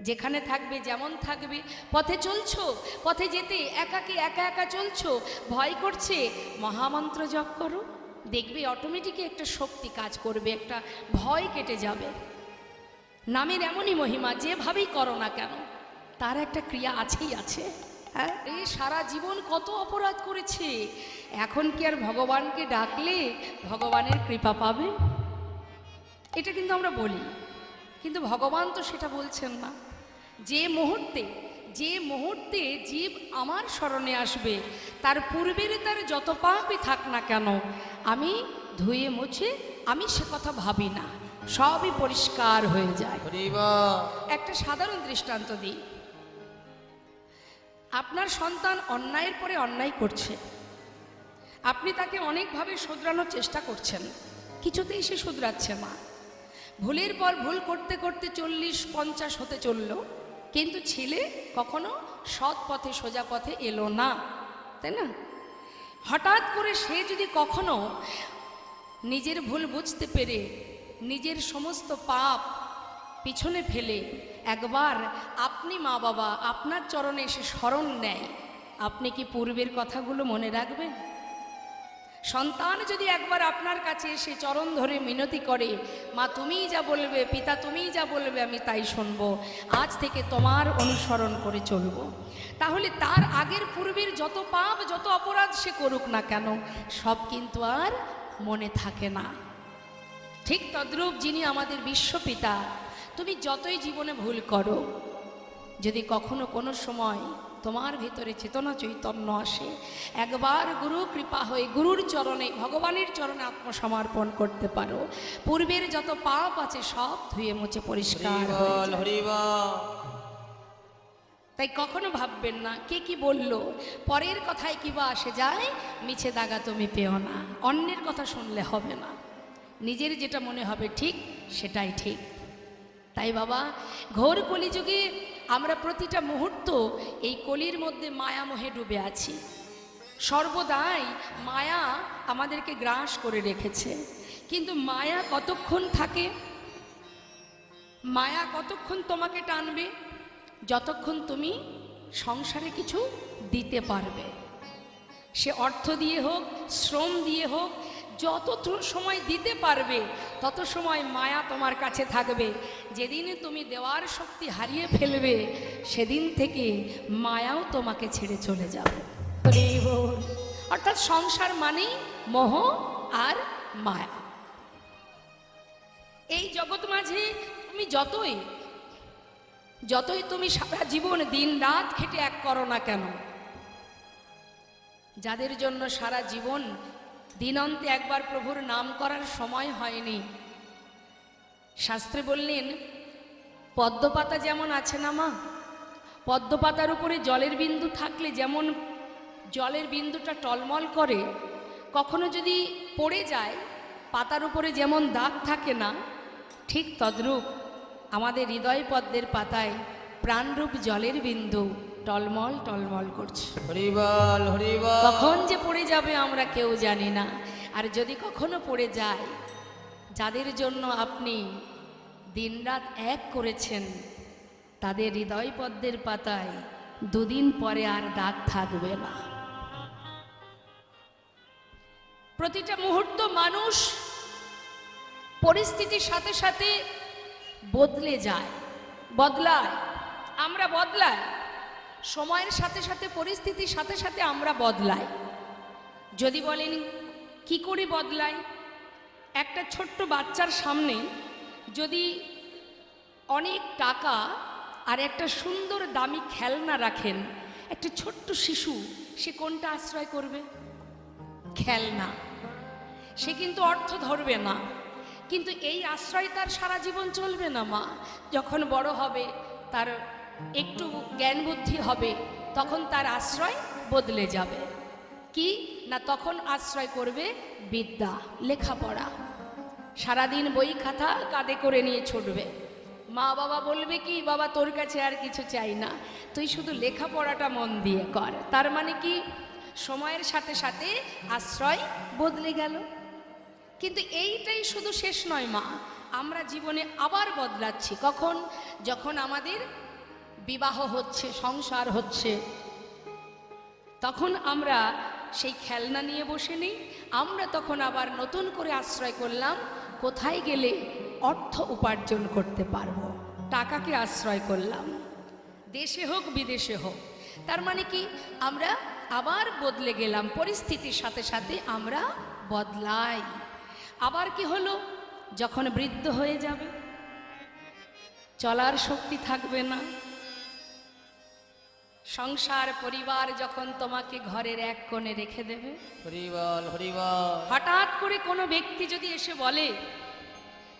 যেখানে থাকবে, যেমন থাকবে। পথে চলছো, পথে যেতে একাকী একা একা চলছো, ভয় করছে, মহামন্ত্র জপ করো, দেখবে অটোমেটিকই একটা শক্তি কাজ করবে, একটা ভয় কেটে যাবে। নামের এমনই মহিমা, যেভাবেই করো না কেন তার একটা ক্রিয়া আছেই আছে। হ্যাঁ, এই সারা জীবন কত অপরাধ করেছে, এখন কি আর ভগবানকে ডাকলে ভগবানের কৃপা পাবে? এটা কিন্তু আমরা বলি, কিন্তু ভগবান তো সেটা বলছেন না। যে মুহূর্তে জীব আমার শরণে আসবে, তার পূর্বের তার যত পাপই থাক না কেন, আমি ধুয়ে মুছে, আমি সে কথা ভাবি না, সবই পরিষ্কার হয়ে যায়। একটা সাধারণ দৃষ্টান্ত দিই। আপনার সন্তান অন্যায়ের পরে অন্যায় করছে, আপনি তাকে অনেকভাবে শুধরানোর চেষ্টা করছেন, কিছুতেই সে শুধরাচ্ছে না। ভুলের পর ভুল করতে করতে 40-50 হতে চলল, কিন্তু ছেলে কখনো সৎ পথে সোজা পথে এলো না, তাই না? হঠাৎ করে সে যদি কখনো নিজের ভুল বুঝতে পেরে নিজের সমস্ত পাপ পিছনে ফেলে একবার আপনি মা বাবা আপনার চরণে এসে শরণ নেয়, আপনি কি পূর্বের কথাগুলো মনে রাখবেন? সন্তান যদি একবার আপনার কাছে এসে চরণ ধরে মিনতি করে, মা তুমিই যা বলবে, পিতা তুমিই যা বলবে আমি তাই শুনবো, আজ থেকে তোমার অনুসরণ করে চলব, তাহলে তার আগের পূর্বের যত পাপ যত অপরাধ সে করুক না কেন সব কিন্তু আর মনে থাকে না। ঠিক তদ্রূপ যিনি আমাদের বিশ্বপিতা, তুমি যতই জীবনে ভুল করো, যদি কখনো কোনো সময় তোমার ভিতরে চেতনা চৈতন্য আসে, একবার গুরু কৃপা হয়ে গুরুর চরণে ভগবানের চরণে আত্মসমর্পণ করতে পারো, পূর্বের যত পাপ আছে সব ধুয়ে মুছে পরিষ্কার হয়ে যায়। তাই কখনো ভাববেন না কে কি বলল, পরের কথায় কিবা আসে যায়, মিছে দাগা তুমি পেও না। অন্যের কথা শুনলে হবে না, নিজের যেটা মনে হবে ঠিক সেটাই ঠিক। তাই বাবা, ঘোর কলিযুগে আমরা প্রতিটা মুহূর্ত এই কলির মধ্যে মায়ামোহে ডুবে আছি। সর্বদাই মায়া আমাদেরকে গ্রাস করে রেখেছে, কিন্তু মায়া কতক্ষণ থাকে? মায়া কতক্ষণ তোমাকে টানবে? যতক্ষণ তুমি সংসারে কিছু দিতে পারবে, সে অর্থ দিয়ে হোক, শ্রম দিয়ে হোক, যত সময় দিতে পারবে তত সময় মায়া তোমার কাছে থাকবে। যেদিন তুমি দেওয়ার শক্তি হারিয়ে ফেলবে, সেদিন থেকে মায়াও তোমাকে ছেড়ে চলে যাবে। অর্থাৎ সংসার মানেই মোহ আর মায়া। এই জগৎ মাঝে তুমি যতই তুমি সারা জীবন দিন রাত খেটে এক করো না কেন, যাদের জন্য সারা জীবন দিনান্তে একবার প্রভুর নাম করার সময় হয়নি, শাস্ত্রে বললেন পদ্মপাতা যেমন আছে না মা, পদ্মপাতার উপরে জলের বিন্দু থাকলে যেমন জলের বিন্দুটা টলমল করে, কখনো যদি পড়ে যায় পাতার উপরে যেমন দাগ থাকে না, ঠিক তদ্রূপ আমাদের হৃদয় পদ্মের পাতায় প্রাণরূপ জলের বিন্দু টলমল টলমল করছে। হরিবল হরিবল। কখন যে পড়ে যাবে আমরা কেউ জানি না। আর যদি কখনো পড়ে যায়, যাদের জন্য আপনি দিনরাত এক করেছেন, তাদের হৃদয় পদ্মের পাতায় দুদিন পরে আর দাগ থাকবে না। প্রতিটা মুহূর্ত মানুষ পরিস্থিতির সাথে সাথে বদলে যায়, বদলায়, আমরা বদলাই, সময়ের সাথে সাথে পরিস্থিতির সাথে সাথে আমরা বদলাই। যদি বলেন কি করে বদলাই, একটা ছোট্ট বাচ্চার সামনে যদি অনেক টাকা আর একটা সুন্দর দামি খেলনা রাখেন, একটা ছোট্ট শিশু সে কোনটা আশ্রয় করবে? খেলনা। সে কিন্তু অর্থ ধরবে না, কিন্তু এই আশ্রয় তার সারা জীবন চলবে না মা। যখন বড় হবে, তার একটু জ্ঞান বুদ্ধি হবে, তখন তার আশ্রয় বদলে যাবে। কি না, তখন আশ্রয় করবে বিদ্যা, লেখাপড়া। সারাদিন বই খাতা কাঁধে করে নিয়ে ছুটবে। মা বাবা বলবে কি, বাবা তোর কাছে আর কিছু চাই না, তুই শুধু লেখাপড়াটা মন দিয়ে কর। তার মানে কি, সময়ের সাথে সাথে আশ্রয় বদলে গেল। কিন্তু এইটাই শুধু শেষ নয় মা, আমরা জীবনে আবার বদলাচ্ছি। কখন? যখন আমাদের বিবাহ হচ্ছে, সংসার হচ্ছে, তখন আমরা সেই খেলনা নিয়ে বসে নেই। আমরা তখন আবার নতুন করে আশ্রয় করলাম কোথায় গেলে অর্থ উপার্জন করতে পারবো, টাকাকে আশ্রয় করলাম, দেশে হোক বিদেশে হোক। তার মানে কি, আমরা আবার বদলে গেলাম, পরিস্থিতির সাথে সাথে আমরা বদলাই। আবার কি হলো, যখন বৃদ্ধ হয়ে যাবে, চলার শক্তি থাকবে না, সংসার পরিবার যখন তোমাকে ঘরের এক কোণে রেখে দেবে, হরিবল হরিবল। হঠাৎ করে কোনো ব্যক্তি যদি এসে বলে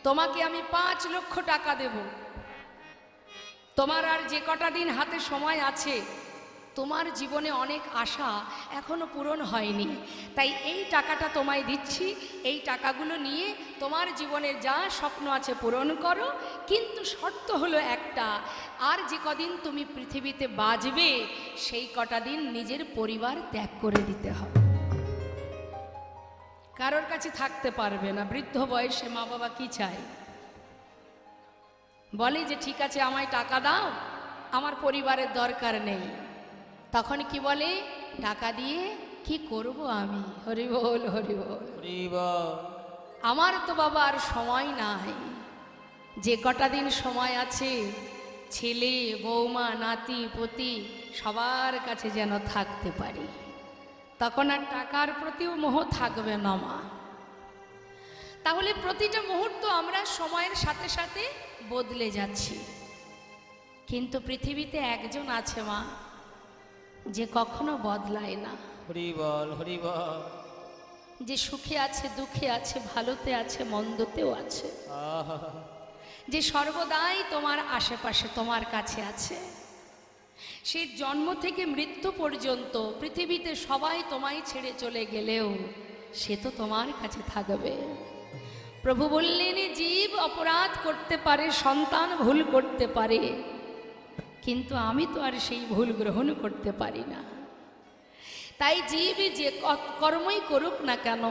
তোমাকে আমি 5 লক্ষ টাকা দেব, তোমার আর যে কটা দিন হাতে সময় আছে, তোমার জীবনে অনেক আশা এখনো পূরণ হয়নি, তাই এই টাকাটা তোমায় দিচ্ছি, এই টাকাগুলো নিয়ে তোমার জীবনের যা স্বপ্ন আছে পূরণ করো, কিন্তু শর্ত হলো একটা, আর যে কদিন তুমি পৃথিবীতে বাঁচবে সেই কটা দিন নিজের পরিবার ত্যাগ করে দিতে হবে। কারোর কাছে থাকতে পারবে না। বৃদ্ধ বয়সে মা বাবা কি চায়, বলে যে ঠিক আছে আমায় টাকা দাও, আমার পরিবারের দরকার নেই। তখন কি বলে, টাকা দিয়ে কি করব আমি, হরি বল হরি বল হরিবল। আমার তো বাবা আর সময় নাই, যে কটা দিন সময় আছে ছেলে বৌমা নাতি পতি সবার কাছে যেন থাকতে পারি, তখন আর টাকার প্রতিও মোহ থাকবে না মা। তাহলে প্রতিটা মুহূর্ত আমরা সময়ের সাথে সাথে বদলে যাচ্ছি, কিন্তু পৃথিবীতে একজন আছে মা, যে কখনো বদলায় না, হরিবল হরিবল। যে সুখে আছে দুঃখে আছে, ভালোতে আছে মন্দতেও আছে, আহা। যে সর্বদাই তোমার আশেপাশে তোমার কাছে আছে। সে জন্ম থেকে মৃত্যু পর্যন্ত পৃথিবীতে সবাই তোমায় ছেড়ে চলে গেলেও সে তো তোমার কাছে থাকবে। প্রভু বললেন, জীব অপরাধ করতে পারে, সন্তান ভুল করতে পারে, কিন্তু আমি তো আর সেই ভুল গ্রহণ করতে পারি না। তাই জীব যে কর্মই করুক না কেন,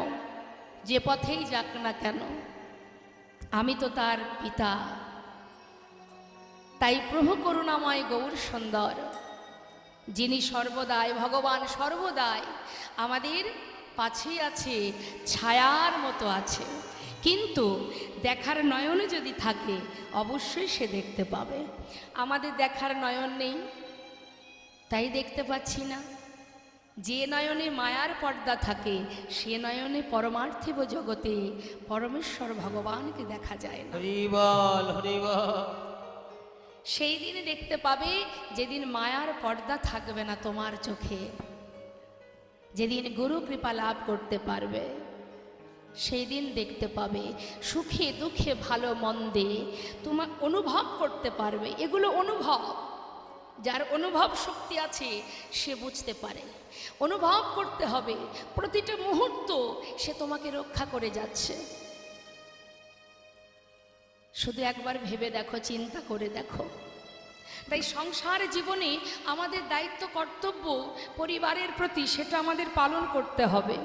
যে পথেই যাক না কেন, আমি তো তার পিতা। তাই প্রভু করুণাময় গৌর সুন্দর, যিনি সর্বদাই ভগবান, সর্বদাই আমাদের পাশেই আছে, ছায়ার মতো আছে, কিন্তু দেখার নয়ন যদি থাকে অবশ্যই সে দেখতে পাবে। আমাদের দেখার নয়ন নেই, তাই দেখতে পাচ্ছি না। যে নয়নে মায়ার পর্দা থাকে সে নয়নে পরমার্থিব জগতে পরমেশ্বর ভগবানকে দেখা যায় না। হরিবল হরিবল। সেই দিনে দেখতে পাবে যেদিন মায়ার পর্দা থাকবে না তোমার চোখে, যেদিন গুরু কৃপা লাভ করতে পারবে, সেই দিন দেখতে পাবে সুখে দুঃখে ভালো মন্দে তোমার অনুভব করতে পারবে। এগুলো অনুভব, যার অনুভব শক্তি আছে সে বুঝতে পারে। অনুভব করতে হবে প্রতিটা মুহূর্ত সে তোমাকে রক্ষা করে যাচ্ছে। শুধু একবার ভেবে দেখো, চিন্তা করে দেখো। তাই সংসার জীবনে আমাদের দায়িত্ব কর্তব্য পরিবারের প্রতি, সেটা আমাদের পালন করতে হবে।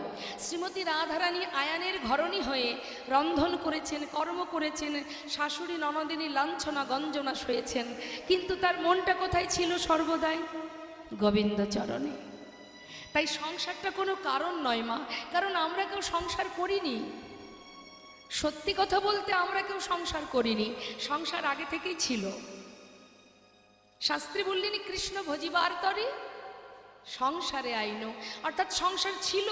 শ্রীমতী রাধারানী আয়ানের ঘরণী হয়ে রন্ধন করেছেন, কর্ম করেছেন, শাশুড়ি ননদিনী লাঞ্ছনা গঞ্জনা সয়েছেন, কিন্তু তার মনটা কোথায় ছিল? সর্বদাই গোবিন্দ চরণে। তাই সংসারটা কোনো কারণ নয় মা, কারণ আমরা কেউ সংসার করিনি। সত্যি কথা বলতে আমরা কেউ সংসার করিনি, সংসার আগে থেকেই ছিল। শাস্ত্রী বললেন, কৃষ্ণ ভজিবার তরে সংসারে আইন, অর্থাৎ সংসার ছিল,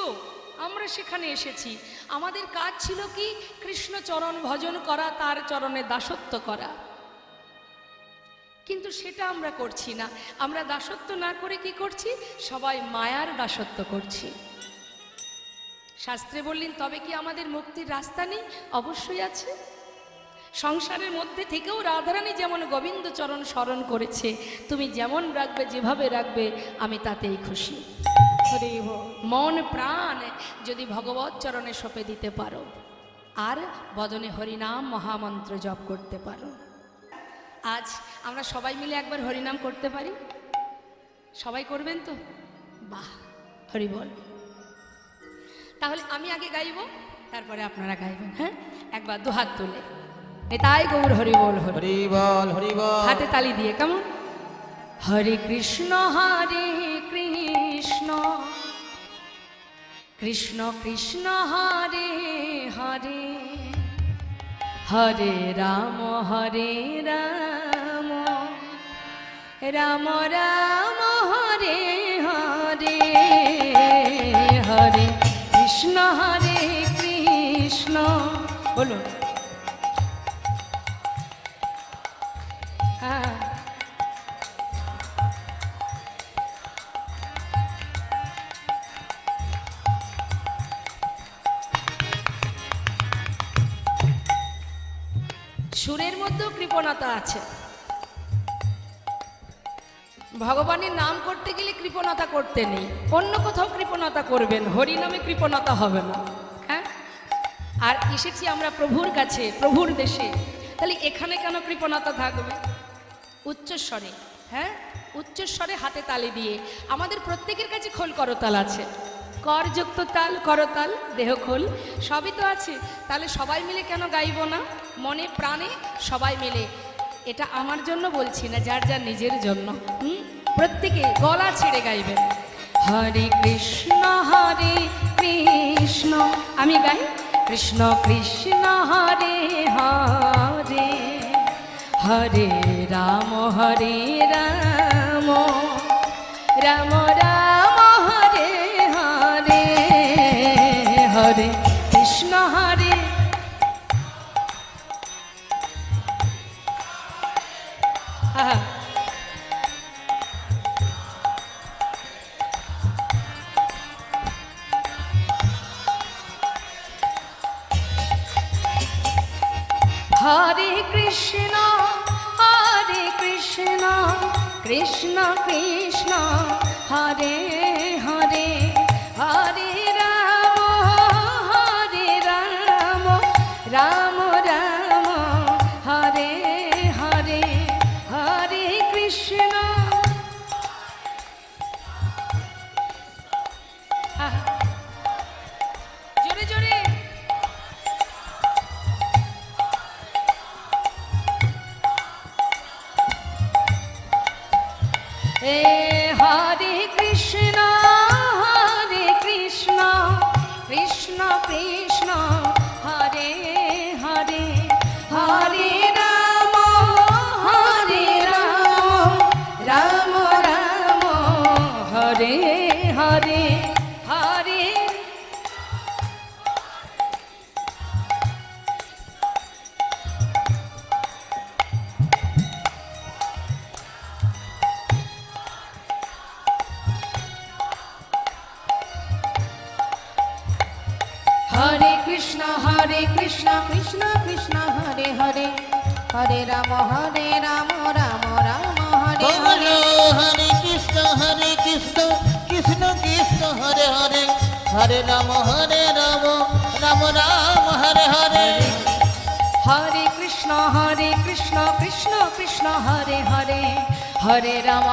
আমরা সেখানে এসেছি। আমাদের কাজ ছিল কি? কৃষ্ণ চরণ ভজন করা, তার চরণে দাসত্ব করা। কিন্তু সেটা আমরা করছি না। আমরা দাসত্ব না করে কি করছি? সবাই মায়ার দাসত্ব করছি। শাস্ত্রে বললেন, তবে কি আমাদের মুক্তির রাস্তা নেই? অবশ্যই আছে। সংসারের মধ্যে থেকেও রাধারানী যেমন গোবিন্দ চরণ স্মরণ করেছে, তুমি যেমন রাখবে, যেভাবে রাখবে, আমি তাতেই খুশি। মন প্রাণ যদি ভগবত চরণে সঁপে দিতে পারো আর বদনে হরিনাম মহামন্ত্র জপ করতে পারো। আজ আমরা সবাই মিলে একবার হরিনাম করতে পারি? সবাই করবেন তো? বাহ, হরি বল। তাহলে আমি আগে গাইব, তারপরে আপনারা গাইবেন। হ্যাঁ, একবার দুহাত তুলে তাই গৌর হরি বল, হরিবল হরিবল। হাতে তালি দিয়ে, কেমন? হরে কৃষ্ণ কৃষ্ণ কৃষ্ণ হরে হরে হরে রাম রাম রাম হরে হরে হরে কৃষ্ণ বলুন। হ্যাঁ, সুরের মধ্যেও কৃপণতা আছে। ভগবানের নাম করতে গেলে কৃপণতা করতে নেই, অন্য কোথাও কৃপণতা করবেন, হরি নামে কৃপণতা হবে না। হ্যাঁ, আর এসেছি আমরা প্রভুর কাছে, প্রভুর দেশে, তাহলে এখানে কেন কৃপণতা থাকবে? উচ্চস্বরে, হ্যাঁ, উচ্চস্বরে হাতে তালি দিয়ে। আমাদের প্রত্যেকের কাছে খোল করতাল আছে, করযুক্ত তাল, করতাল, দেহ খোল সবই তো আছে। তাহলে সবাই মিলে কেন গাইব না? মনে প্রাণে সবাই মিলে। এটা আমার জন্য বলছি না, যার যার নিজের জন্য। প্রত্যেকে গলা ছেড়ে গাইবেন। হরে কৃষ্ণ আমি গাই কৃষ্ণ কৃষ্ণ হরে হরে হরে রাম রাম রাম হরে হরে হরে কৃষ্ণ হরে। হরে কৃষ্ণ কৃষ্ণ কৃষ্ণ হরে হরে হরে রাম রাম রাম হরে হরে হরে কৃষ্ণ। জোরে জোরে। হরে কৃষ্ণ কৃষ্ণ কৃষ্ণ হরে হরে হরে রাম রাম রাম হরে হরে হরে। হরে কৃষ্ণ কৃষ্ণ কৃষ্ণ হরে হরে হরে রাম রাম রাম হরে হরে হরে কৃষ্ণ কৃষ্ণ কৃষ্ণ হরে হরে হরে রাম রাম রাম হরে হরে। হরে কৃষ্ণ কৃষ্ণ কৃষ্ণ হরে হরে হরে রাম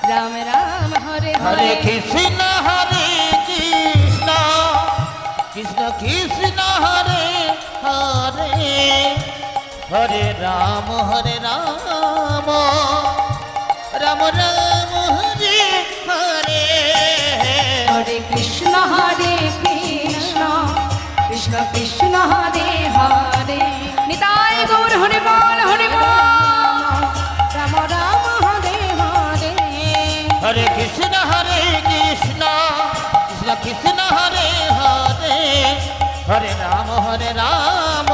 রাম রাম হরে হরে কৃষ্ণ কৃষ্ণ কৃষ্ণ কৃষ্ণ হরে হরে হরে রাম রাম রাম রাম হরে হরে। হরে কৃষ্ণ কৃষ্ণ কৃষ্ণ কৃষ্ণ হরে হরে নিতাই গৌর হরে বল রাম রাম হরে হরে। হরে কৃষ্ণ কৃষ্ণ কৃষ্ণ কৃষ্ণ হরে হরে হরে রাম রাম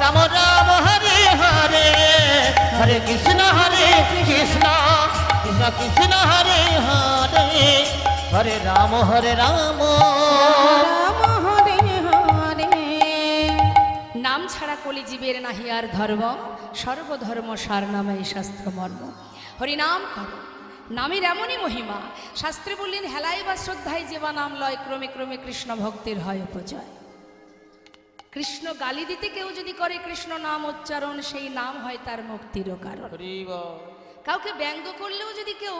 রাম রাম হরে হরে। হরে কৃষ্ণ কৃষ্ণ কৃষ্ণ কৃষ্ণ হরে হরে হরে রাম রাম হরে হরে। নাম ছাড়া কলিজীবের নাহি আর ধর্ম, সর্বধর্ম সার নামে শাস্ত্র মর্ম। হরিনাম করো, নামের এমনই মহিমা। শাস্ত্রে বললেন হেলায় বা শ্রদ্ধায় যেবা নাম লয়, ক্রমে ক্রমে কৃষ্ণ ভক্তের হয় উপজয়। কৃষ্ণ গালি দিতে কেউ যদি করে কৃষ্ণ নাম উচ্চারণ, সেই নাম হয় তার মুক্তিরও কারণ। কাউকে ব্যঙ্গ করলেও যদি কেউ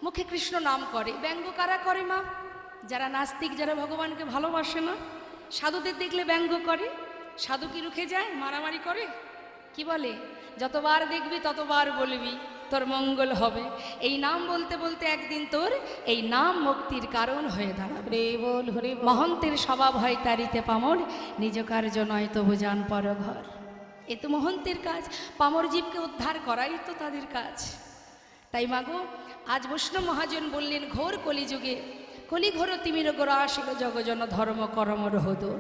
মুখে কৃষ্ণ নাম করে, ব্যঙ্গ কারা করে মা? যারা নাস্তিক, যারা ভগবানকে ভালোবাসে না। সাধুদের দেখলে ব্যঙ্গ করে। সাধু কি রুখে যায়? মারামারি করে? কি বলে? যতবার দেখবি ততবার বলবি। তোর মঙ্গল হবে। এই নাম বলতে বলতে একদিন তোর এই নাম মুক্তির কারণ হয়ে দাঁড়াবে। হরি বল হরি বল। মহন্তের স্বভাব হয় তারিতে পামর, নিজ কার্য নয় তবু যান পরঘর। এ তো মহন্তের কাজ, পামর জীবকে উদ্ধার করাই তো তাদের কাজ। তাই মাগো, আজ বৈষ্ণব মহাজন বললেন ঘোর কলিযুগে কলি ঘোর তিমির গোড়া আসিল জগজন ধর্ম করম রহদূর।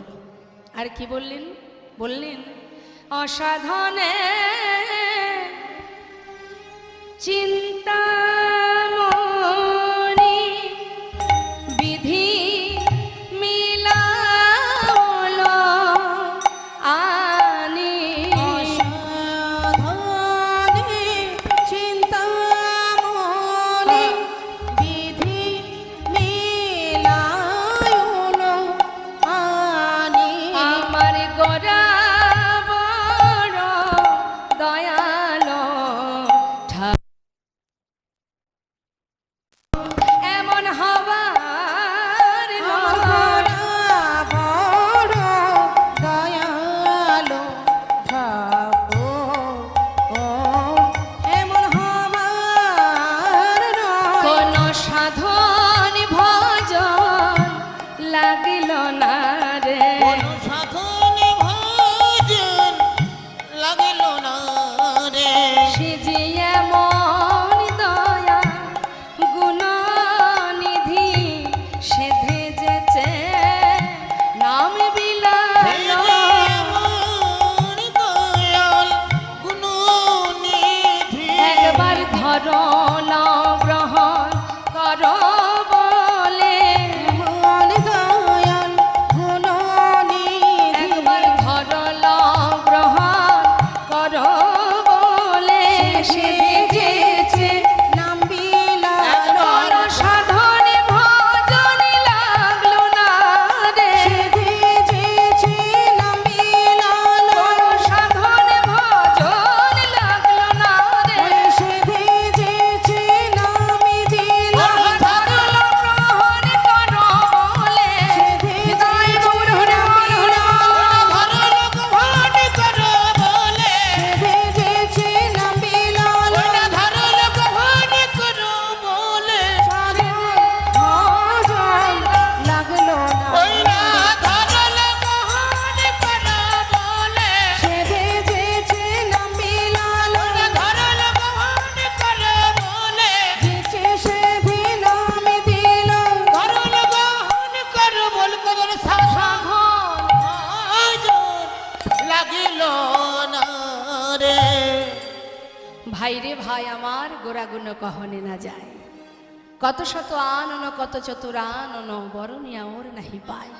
আর কি বললেন? বললেন অসাধনে চিন্তামণি বিধি মিলাল আনি। অসাধনে চিন্তামণি বিধি মিলায়ল আনি। আমার গোরা বড় দয়ালো এমন হবার নয়। বড় দয়ালো ঠাকুর এমন হবার নয়। কোন সাধন ভজন লাগিল না রে। কোন সাধনে ভজন লাগিল না রে। সে যে এমন দয়া গুণনিধি সে ভেজেছে নাম বিলালো। আমার দয়াল গুণনিধি। একবার ধরো না গ্রহণ করো বলে। আমার দয়াল গুণনিধি। একবার ধরো না গ্রহণ করো বলে। সে ভেজেছে নাম বিলাল। কোন সাধন ভজন লাগলো না রে। ভেজেছে নাম বিলাল। কোন সাধন ভজন লাগলো না রে। সে ভেজেছে নাম বিলাল। ধরলো গ্রহণ করো বলে। হৃদয় গৌর হরে হরে হরে ভেজেছে নাম বিলাল। ভজন লাগলো না। সে ভেজেছে নাম বিলাল। ভেজে সে নাম দিল। লাগিল না রে। ভাই রে ভাই আমার গোড়াগুণ কহনে না যায়। কত শত আনন কত চতুর আনন বরণিয়া ওর নাহি পায়।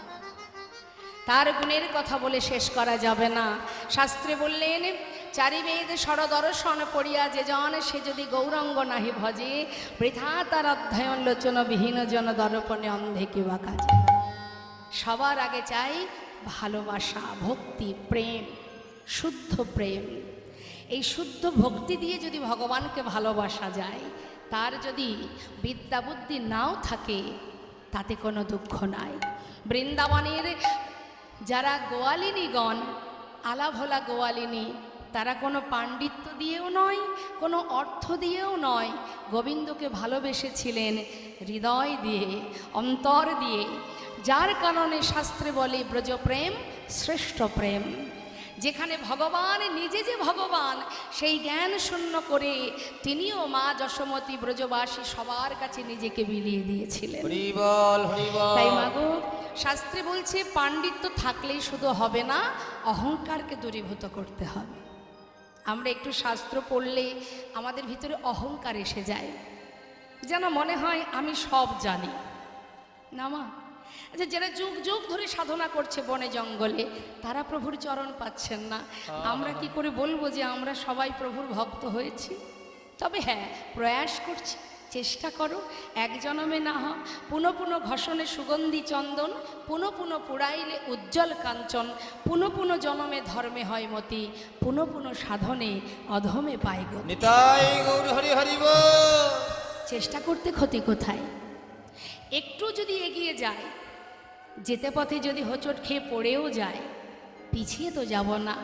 তার গুণের কথা বলে শেষ করা যাবে না। শাস্ত্রে বললেন চারিবেদ ষড়দর্শন পড়িয়া যে জন সে যদি গৌরঙ্গ নাহি ভজে বৃথা তার অধ্যয়ন লোচন বিহীন জন দর্পণে অন্ধে কিবা কাজে। সবার আগে চাই ভালোবাসা, ভক্তি, প্রেম, শুদ্ধ প্রেম। এই শুদ্ধ ভক্তি দিয়ে যদি ভগবানকে ভালোবাসা যায়, তার যদি বিদ্যা বুদ্ধি নাও থাকে তাতে কোনো দুঃখ নাই। বৃন্দাবনের যারা গোয়ালিনীগণ, আলাভোলা গোয়ালিনী, তারা কোনো পাণ্ডিত্য দিয়েও নয়, কোনো অর্থ দিয়েও নয়, গোবিন্দকে ভালোবেসেছিলেন হৃদয় দিয়ে, অন্তর দিয়ে। যার কারণে শাস্ত্রে বলে ব্রজপ্রেম শ্রেষ্ঠ প্রেম। যেখানে ভগবান নিজে যে ভগবান সেই জ্ঞান শূন্য করে তিনিও মা যশোমতী ব্রজবাসী সবার কাছে নিজেকে বিলিয়ে দিয়েছিলেন। তাই মাগো, শাস্ত্রে বলছে পাণ্ডিত্য থাকলেই শুধু হবে না, অহংকারকে দূরীভূত করতে হবে। আমরা একটু শাস্ত্র পড়লে আমাদের ভিতরে অহংকার এসে যায়, যেন মনে হয় আমি সব জানি না। মা আচ্ছা, যারা যুগ যুগ ধরে সাধনা করছে বনে জঙ্গলে, তারা প্রভুর চরণ পাচ্ছেন না, আমরা কি করে বলবো যে আমরা সবাই প্রভুর ভক্ত হয়েছি? তবে হ্যাঁ, প্রয়াস করছি, চেষ্টা করো। এক জনমে না হ পুনঃ পুনঃ ঘষণে সুগন্ধি চন্দন, পুনঃ পুনঃ পুড়াইলে উজ্জ্বল কাঞ্চন, পুনঃ পুনঃ জনমে ধর্মে হয় মতি, পুনঃ পুনঃ সাধনে অধমে পায় গতি। নিতাই গৌর হরি হরি বল। চেষ্টা করতে ক্ষতি কোথায়? একটু যদি এগিয়ে যায়, যেতে পথে যদি হোঁচট খেয়ে পড়েও যায়, পিছিয়ে তো যাব না,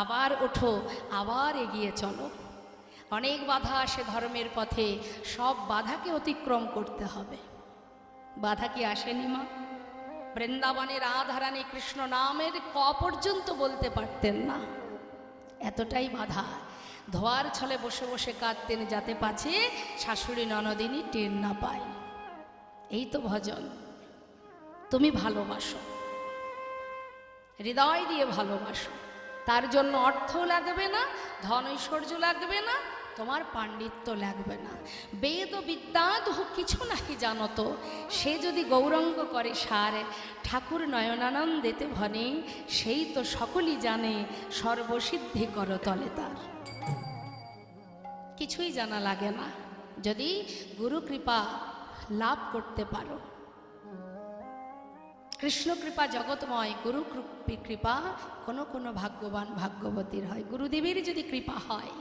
আবার ওঠো, আবার এগিয়ে চলো। অনেক বাধা আসে ধর্মের পথে, সব বাধাকে অতিক্রম করতে হবে। বাধা কি আসেনি মা? বৃন্দাবনে রাধারানী কৃষ্ণ নামের ক পর্যন্ত বলতে পারতেন না, এতটাই বাধা। ধোয়ার ছলে বসে বসে কাঁদতেন যাতে পাছে শাশুড়ি ননদিনী টের না পায়। এই তো ভজন। তুমি ভালোবাসো, হৃদয় দিয়ে ভালোবাসো, তার জন্য অর্থ লাগবে না, ধন ঐশ্বর্য লাগবে না, তোমার পাণ্ডিত্য লাগবে না। বেদ ও বিদ্যা কিছু নাহি জানো তো, সে যদি গৌরঙ্গ করে সার, ঠাকুর নয়নানন্দেতে ভনে, সেই তো সকলই জানে সর্বসিদ্ধি কর তলে তার। কিছুই জানা লাগে না যদি গুরু কৃপা লাভ করতে পারো। কৃষ্ণ কৃপা জগৎময়, গুরু কৃপা কোনো কোনো ভাগ্যবান ভাগ্যবতীর হয়। গুরুদেবের যদি কৃপা হয়,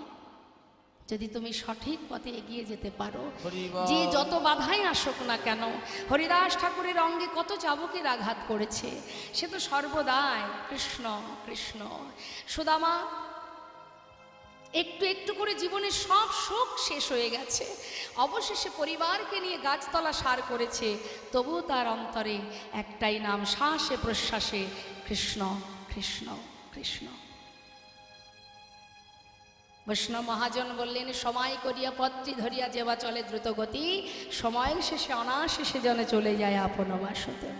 যদি তুমি সঠিক পথে এগিয়ে যেতে পারো, যে যত বাধাই আসুক না কেন, হরিদাস ঠাকুরের অঙ্গে কত চাবুকের আঘাত করেছে, সে তো সর্বদাই কৃষ্ণ কৃষ্ণ। সুদামা একটু একটু করে জীবনের সব সুখ শেষ হয়ে গেছে, অবশেষে পরিবারকে নিয়ে গাছতলা সার করেছে, তবুও তার অন্তরে একটাই নাম, শ্বাসে প্রশ্বাসে কৃষ্ণ কৃষ্ণ কৃষ্ণ। বৈষ্ণব মহাজন বললেন, সময় করিয়া পত্রী ধরিয়া যেবা চলে দ্রুত গতি, সময়ের শেষে অনাশেষে জনে চলে যায় আপন বাসতে।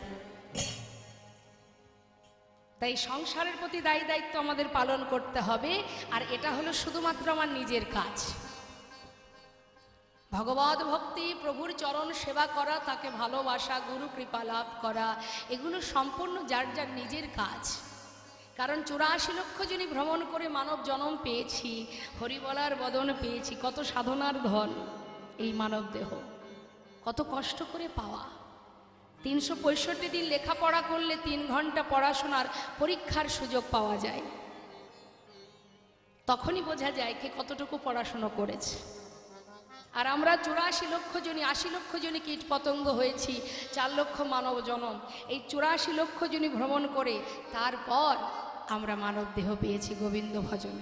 তাই সংসারের প্রতি দায়ী দায়িত্ব আমাদের পালন করতে হবে। আর এটা হলো শুধুমাত্র আমার নিজের কাজ। ভগবত ভক্তি, প্রভুর চরণ সেবা করা, তাকে ভালোবাসা, গুরু কৃপা লাভ করা, এগুলো সম্পূর্ণ যার যার নিজের কাজ। কারণ 84 লক্ষ জনই ভ্রমণ করে মানব জন্ম পেয়েছি, হরিবলার বদন পেয়েছি, কত সাধনার ধন এই মানব দেহ, কত কষ্ট করে পাওয়া। 365 দিন লেখাপড়া করলে 3 ঘন্টা পড়াশোনার পরীক্ষার সুযোগ পাওয়া যায়, তখনই বোঝা যায় কে কতটুকু পড়াশুনো করেছে। আর আমরা 84 লক্ষ জনই, 80 লক্ষ জনই কীট পতঙ্গ হয়েছি, 4 লক্ষ মানব জনম, এই 84 লক্ষ জনই ভ্রমণ করে তারপর আমরা মানব দেহ পেয়েছি গোবিন্দ ভজন।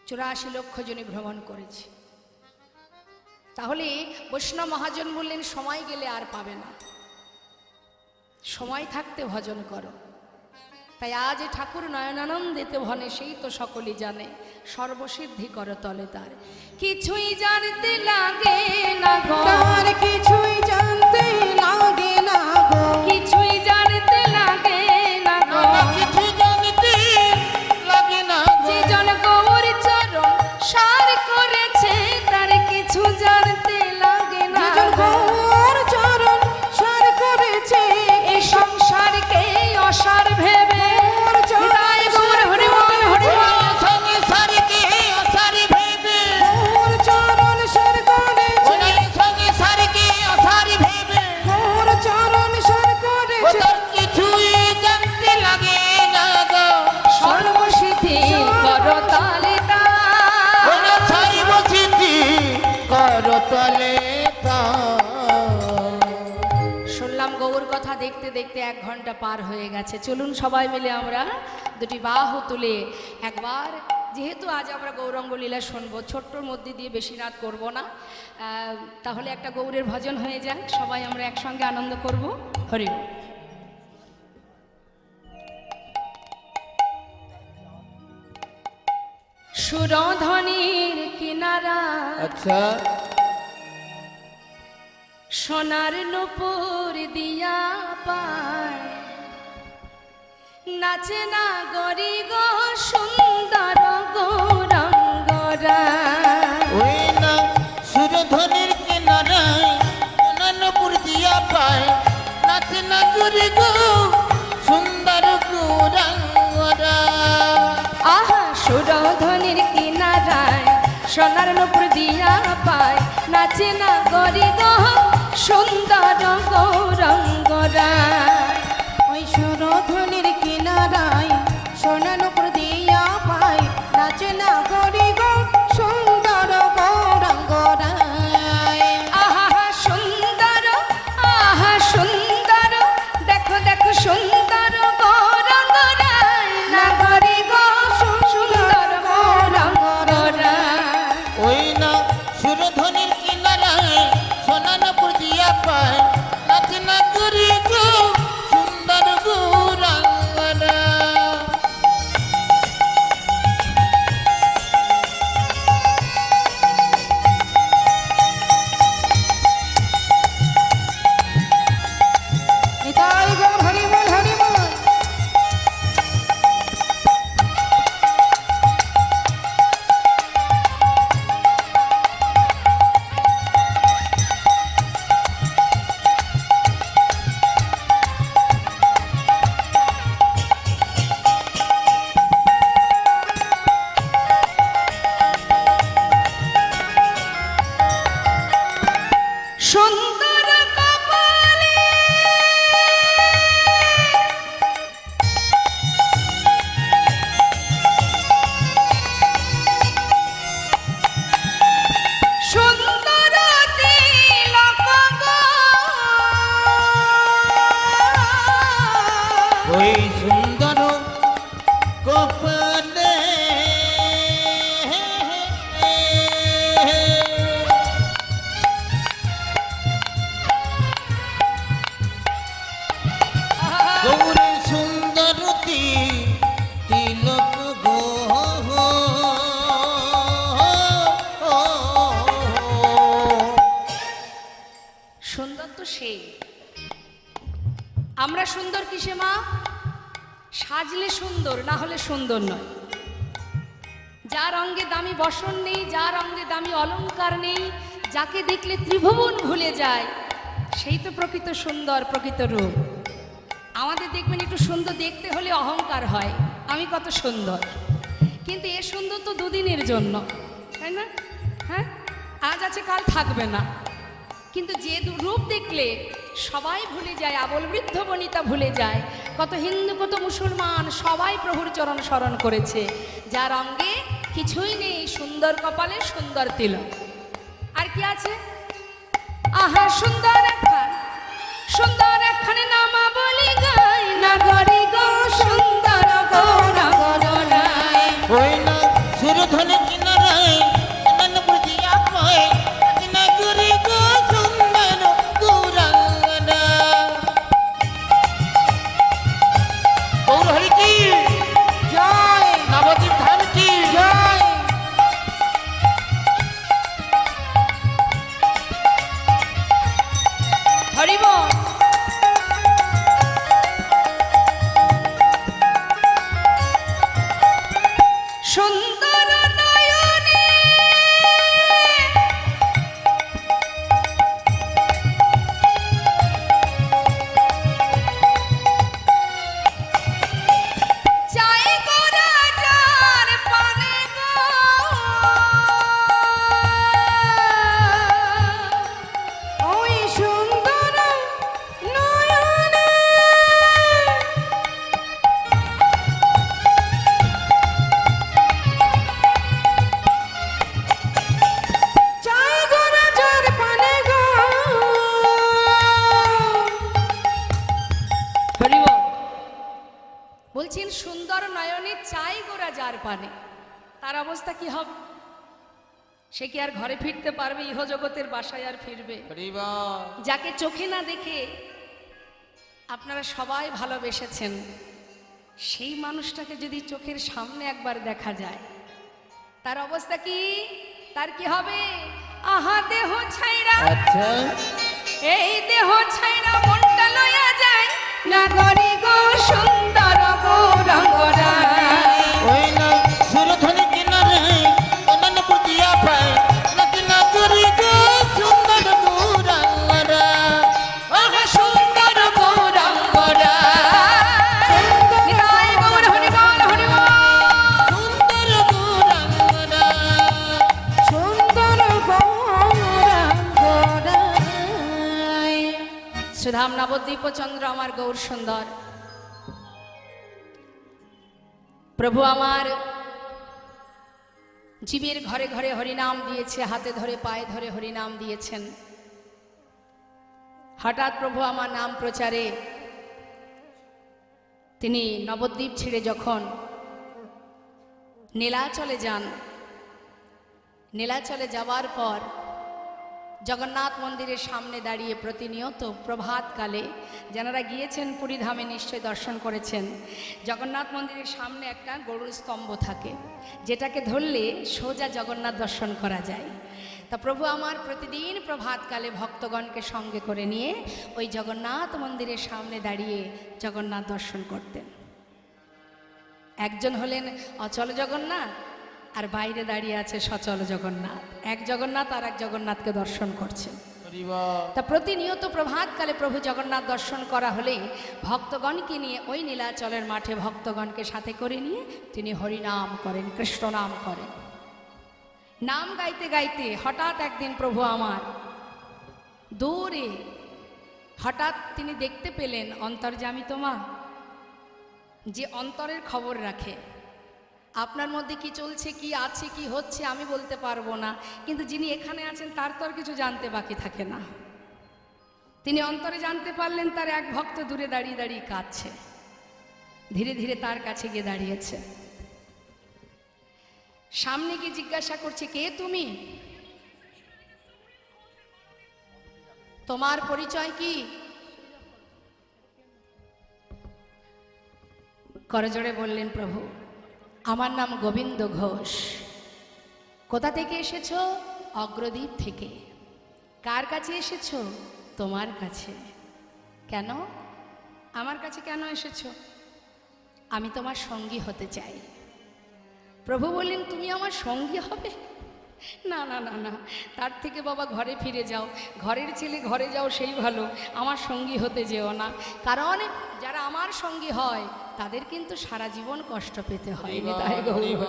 84 লক্ষ জনই ভ্রমণ করেছি। তাহলে বৈষ্ণব মহাজন বললেন, সময় গেলে আর পাবে না, সময় থাকতে ভজন করো। তাই আজ ঠাকুর নয়নানন্দেতে ভনে, সেই তো সকলই জানে সর্বসিদ্ধি কর তলে তার। কিছুই জানতে লাগে না গো, তার কিছুই জানতে লাগে না গো, কিছুই জানতে লাগে না গো, কিছু জানতে লাগে না গো, যে জন গৌর চরণ সার করেছে, তার কিছু জানতে লাগে না যেজন গো। গৌর চরণ সার করেছে, এই সংসারকে অসার ভেবে, হৃদয় গৌর হরিবল হরিবল, সঙ্গে সারিকে অসারি ভেবে, গৌর চরণ সার করেছে, সঙ্গে সারিকে অসারি ভেবে, গৌর চরণ সার করেছে, তার কিছুই জানতে লাগে না গো, সর্বসিদ্ধি কর তালে ওরে সর্বসিদ্ধি কর তলে তার। শুনলাম গৌর কথা দেখতে দেখতে 1 ঘন্টা পার হয়ে গেছে। চলুন সবাই মিলে আমরা দুটি বাহু তুলে একবার, যেহেতু আজ আমরা গৌরাঙ্গ লীলা শুনবো, ছোট্টর মধ্যে দিয়ে বেশি রাত করব না, তাহলে একটা গৌরের ভজন হয়ে যাক, সবাই আমরা একসঙ্গে আনন্দ করব। হরি বল। সুরধনির কিনারা আচ্ছা, সোনার নূপুর দিয়া পায়, নাচে না গরি গো সুন্দর গৌরাঙ্গরা। ওই না সুরধনির কিনারায় অনন্তপুর দিয়া পায়, নাচে না জুড়ি গো সুন্দর গৌরাঙ্গরা। আহা সুরধনির কিনারায় সোনার নূপুর দিয়া পায়, নাচে না গরি গো সুন্দর গৌরাঙ্গরা। ওই সুরধনির কিনারায় সোনানুপুর দিয়া পায়, নাচে না গরি গো সুন্দর গৌরাঙ্গরায়। আহা সুন্দর, আহা সুন্দর, দেখো দেখো সুন্দর গৌরাঙ্গরায়, না গরি গো সুন্দর সুন্দর কিসে মা? সাজলে সুন্দর, না হলে সুন্দর নয়। যার অঙ্গে দামি বসন নেই, যার অঙ্গে দামি অলংকার নেই, যাকে দেখলে ত্রিভুবন ভুলে যায়, সেই তো প্রকৃত সুন্দর, প্রকৃত রূপ। আমাদের দেখবেন একটু সুন্দর দেখতে হলে অহংকার হয়, আমি কত সুন্দর। কিন্তু এ সুন্দর তো দুদিনের জন্য, তাই না? হ্যাঁ, আজ আছে কাল থাকবে না। কিন্তু যে রূপ দেখলে সবাই ভুলে যায়, আবল বৃদ্ধ বনিতা ভুলে যায়। কত হিন্দু, কত মুসলমান সবাই প্রভুর চরণ স্মরণ করেছে, যার অঙ্গে কিছুই নেই, সুন্দর কপালে সুন্দর তিলক। আর কি আছে? আহা সুন্দর একখান, সুন্দর একখানে নামা বলি গাই, নাগরি গো সুন্দর গৌরগণায়। ওই না সুরধনে কিনারায় অনন্তপুর দিয়া পায়, নাগরি গো সুন্দর গৌরাঙ্গনা। গৌর হরি কি জয়, নবদ্বীপ ধাম কি জয়। হরি বল। সুন্দর নয়নে চাই গো রাজার পানে গো, ওই সুন্দর নয়নে চাই গো রাজার পানে গো। হরি বল। বলছেন সুন্দর নয়নে চাই গো রাজার পানে, তার অবস্থা কি হবে? সে কি আর ঘরে ফিরতে পারবে? ইহজগতের বাসায় আর ফিরবে? হরি বল। যাকে চোখে না দেখে আপনারা সবাই ভালোবেসেছেন, সেই মানুষটাকে যদি চোখের সামনে একবার দেখা যায়, তার অবস্থা কি? তার কি হবে? আহা দেহ ছাইরা, আচ্ছা এই দেহ ছাইরা মনটা লইয়া যায়, নাগরি গো সুন্দর গৌরাঙ্গনায়। ওই না সুরধনে কিনারায় অনন্তপুর দিয়া পায়, নাগরি গো সুন্দর গৌরাঙ্গনা। আহা সুন্দর গৌরাঙ্গনায়। নিতাই গৌর হরি বল, হরি বল। সুন্দর গৌরাঙ্গনা, সুন্দর গৌরাঙ্গনায়। সুধাম নবদ্বীপ চন্দ্র আমার গৌর সুন্দর প্রভু আমার জীবের ঘরে ঘরে হরিনাম দিয়েছে, হাতে ধরে পায়ে ধরে হরিনাম দিয়েছেন। হঠাৎ প্রভু আমার নাম প্রচারে তিনি নবদ্বীপ ছেড়ে যখন নীলাচলে যান, নীলাচলে যাওয়ার পর জগন্নাথ মন্দিরের সামনে দাঁড়িয়ে প্রতিনিয়ত প্রভাতকালে, যারা গিয়েছেন পুরীধামে নিশ্চয় দর্শন করেছেন, জগন্নাথ মন্দিরের সামনে একটা গরুর স্তম্ভ থাকে, যেটাকে ধরলে সোজা জগন্নাথ দর্শন করা যায়। তা প্রভু আমার প্রতিদিন প্রভাতকালে ভক্তগণকে সঙ্গে করে নিয়ে ওই জগন্নাথ মন্দিরের সামনে দাঁড়িয়ে জগন্নাথ দর্শন করতেন। একজন হলেন অচল জগন্নাথ, আর বাইরে দাঁড়িয়ে আছে সচল জগন্নাথ। এক জগন্নাথ আর এক জগন্নাথকে দর্শন করছেন। হরি বল। তা প্রতিনিয়ত প্রভাতকালে প্রভু জগন্নাথ দর্শন করা হলে ভক্তগণকে নিয়ে ওই নীলাচলের মাঠে ভক্তগণকে সাথে করে নিয়ে তিনি হরিনাম করেন, কৃষ্ণ নাম করেন। নাম গাইতে গাইতে হঠাৎ একদিন প্রভু আমার দূরে হঠাৎ তিনি দেখতে পেলেন অন্তর্যামী তোমা, যে অন্তরের খবর রাখে। আপনার মধ্যে কি চলছে, কি আছে, কি হচ্ছে আমি বলতে পারবো না, কিন্তু যিনি এখানে আছেন তার তো আর কিছু জানতে বাকি থাকে না। তিনি অন্তরে জানতে পারলেন তার এক ভক্ত দূরে দাঁড়িয়ে দাঁড়িয়ে কাঁদছে। ধীরে ধীরে তার কাছে গিয়ে দাঁড়িয়েছে, সামনে গিয়ে জিজ্ঞাসা করছে, কে তুমি? তোমার পরিচয় কি? করজোড়ে বললেন প্রভু, আমার নাম গোবিন্দ ঘোষ। কোথা থেকে এসেছো? অগ্রদ্বীপ থেকে। কার কাছে এসেছো? তোমার কাছে। কেন? আমার কাছে কেন এসেছো? আমি তোমার সঙ্গী হতে চাই। প্রভু বললেন, তুমি আমার সঙ্গী হবে? না না না না, তার থেকে বাবা ঘরে ফিরে যাও, ঘরের ছেলে ঘরে যাও, সেই ভালো। আমার সঙ্গী হতে যেও না, কারণ যারা আমার সঙ্গী হয় তাদের কিন্তু সারা জীবন কষ্ট পেতে হয়। তাই গৌর।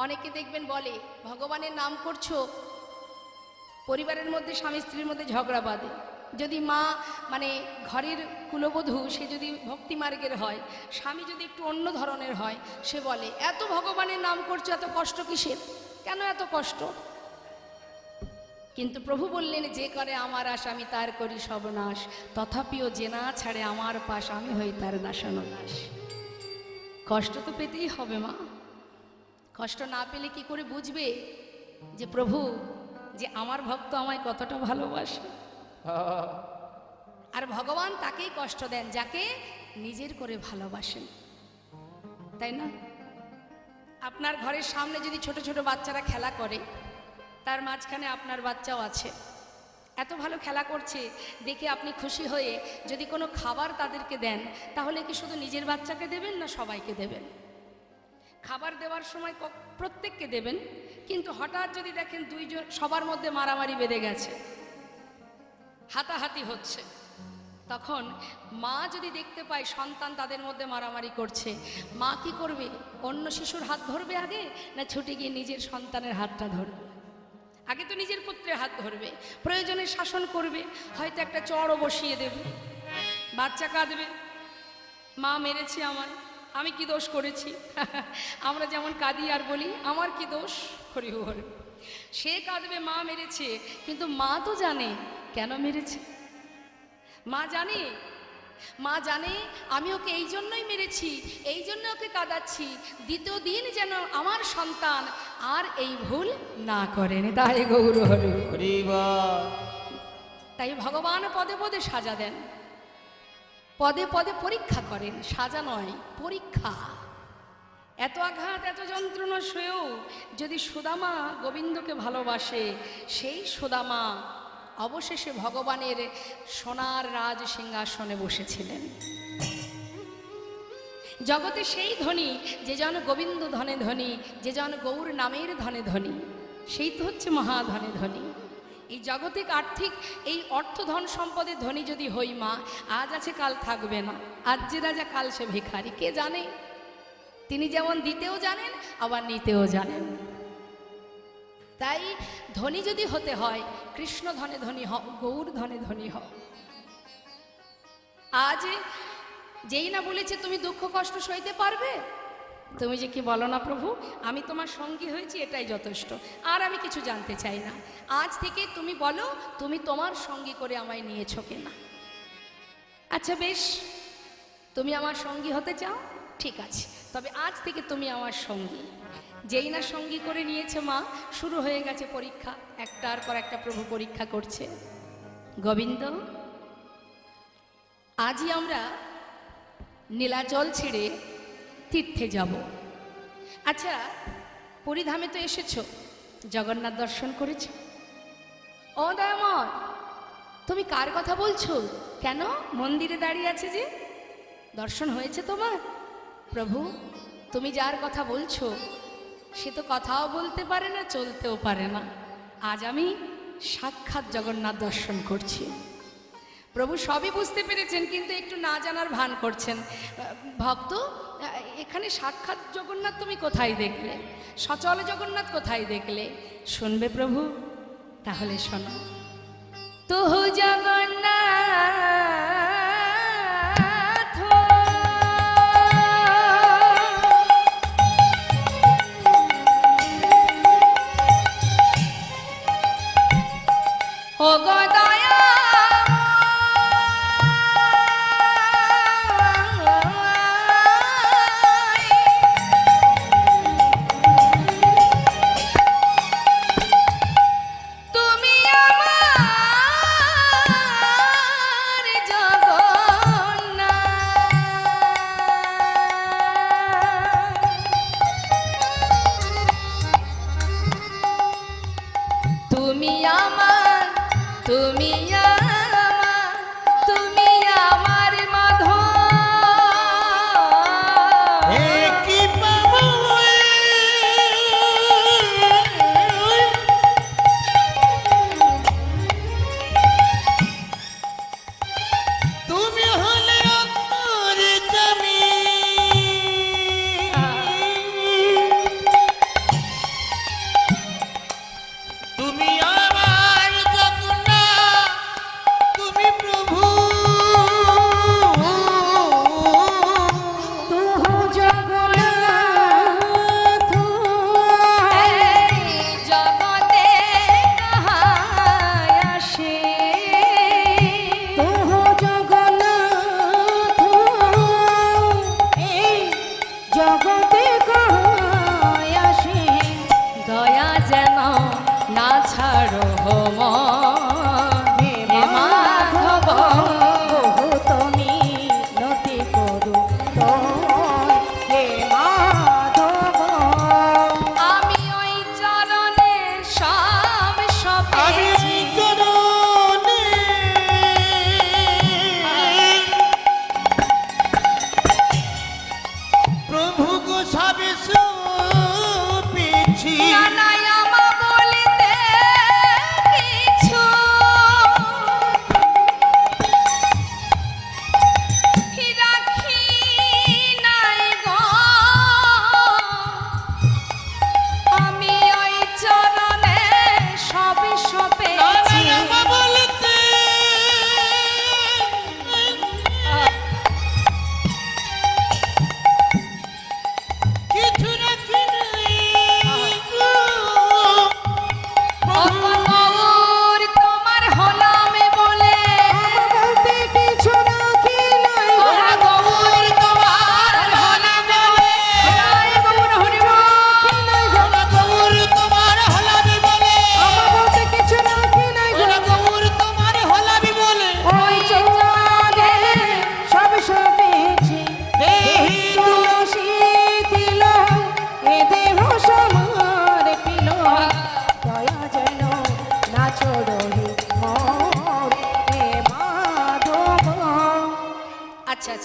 অনেকে দেখবেন বলে ভগবানের নাম করছো, পরিবারের মধ্যে স্বামী স্ত্রীর মধ্যে ঝগড়া বাঁধে। যদি মা মানে ঘরের কুলবধূ, সে যদি ভক্তি মার্গের হয়, স্বামী যদি একটু অন্য ধরনের হয়, সে বলে এত ভগবানের নাম করছো, এত কষ্ট কিসের, কেন এত কষ্ট? কিন্তু প্রভু বললেন, যে করে আমার আশ আমি তার করি সর্বনাশ, তথাপিও যে না ছাড়ে আমার পাশ আমি হই তার দাসানুদাস। কষ্ট তো পেতেই হবে মা। কষ্ট না পেলে কি করে বুঝবে যে প্রভু, যে আমার ভক্ত আমায় কতটা ভালোবাসে? আর ভগবান তাকেই কষ্ট দেন যাকে নিজের করে ভালোবাসেন, তাই না? আপনার ঘরের সামনে যদি ছোট ছোট বাচ্চারা খেলা করে, তার মাঝখানে আপনার বাচ্চাও আছে, এত ভালো খেলা করছে দেখে আপনি খুশি হয়ে যদি কোনো খাবার তাদেরকে দেন, তাহলে কি শুধু নিজের বাচ্চাকে দেবেন না সবাইকে দেবেন? খাবার দেওয়ার সময় প্রত্যেককে দেবেন, কিন্তু হঠাৎ যদি দেখেন দুইজন সবার মধ্যে মারামারি বেঁধে গেছে, হাতাহাতি হচ্ছে, তখন মা যদি দেখতে পায় সন্তান তাদের মধ্যে মারামারি করছে, মা কি করবে? অন্য শিশুর হাত ধরবে আগে, না ছুটে গিয়ে নিজের সন্তানের হাতটা ধরবে? আগে তো নিজের পুত্রের হাত ধরবে, প্রয়োজনে শাসন করবে, হয়তো একটা চড়ও বসিয়ে দেবে। বাচ্চা কাঁদবে, মা মেরেছে আমায়, আমি কি দোষ করেছি? আমরা যেমন কাঁদি আর বলি আমার কি দোষ, হরি হরি। সে কাঁদবে মা মেরেছে, কিন্তু মা তো জানে কেন মেরেছে। মা জানে, মা জানে আমি ওকে এই জন্যই মেরেছি, এই জন্য ওকে কাঁদাচ্ছি, দ্বিতীয় দিন যেন আমার সন্তান আর এই ভুল না করেন। তাই গৌর হরি। তাই ভগবান পদে পদে সাজা দেন, পদে পদে পরীক্ষা করেন, সাজা নয় পরীক্ষা। এত আঘাত এত যন্ত্রণা সয়েও যদি সুদামা গোবিন্দকে ভালোবাসে, সেই সুদামা অবশেষে ভগবানের সোনার রাজ সিংহাসনে বসেছিলেন। জগতে সেই ধনী যে জন গোবিন্দ ধনে ধনী, যে জন গৌর নামের ধনে ধনী, সেই তো হচ্ছে মহাধনে ধনী। এই জাগতিক আর্থিক এই অর্থ ধন সম্পদের ধনী যদি হই মা, আজ আছে কাল থাকবে না, আজ যে রাজা কাল সে ভিখারি, কে জানে? তিনি যেমন দিতেও জানেন আবার নিতেও জানেন। তাই ধনী যদি হতে হয়, কৃষ্ণ ধনে ধনী হও, গৌর ধনে ধনী হও। আজ যেই না বলেছে তুমি দুঃখ কষ্ট সইতে পারবে, তুমি যে কি বলো না প্রভু, আমি তোমার সঙ্গী হয়েছি, এটাই যথেষ্ট, আর আমি কিছু জানতে চাই না। আজ থেকে তুমি বলো তুমি তোমার সঙ্গী করে আমায় নিয়েছো কিনা। আচ্ছা বেশ, তুমি আমার সঙ্গী হতে চাও, ঠিক আছে, তবে আজ থেকে তুমি আমার সঙ্গী। যেই না সঙ্গী করে নিয়েছে মা, শুরু হয়ে গেছে পরীক্ষা, একটার পর একটা প্রভু পরীক্ষা করছে। গোবিন্দ, আজই আমরা নীলাচল ছেড়ে তীর্থে যাব। আচ্ছা, পুরীধামে তো এসেছো, জগন্নাথ দর্শন করেছ? ও দয়াময়, তুমি কার কথা বলছো? কেন মন্দিরে দাঁড়িয়ে আছে যে, দর্শন হয়েছে তোমার? প্রভু, তুমি যার কথা বলছো সে তো কথাও বলতে পারে না, চলতেও পারে না। আজ আমি সাক্ষাৎ জগন্নাথ দর্শন করছি। প্রভু সবই বুঝতে পেরেছেন, কিন্তু একটু না জানার ভান করছেন। ভক্ত, এখানে সাক্ষাৎ জগন্নাথ তুমি কোথায় দেখলে? সচল জগন্নাথ কোথায় দেখলে? শুনবে প্রভু? তাহলে শোনো। তুহু জগন্নাথ ও গদয়া তুমি আমার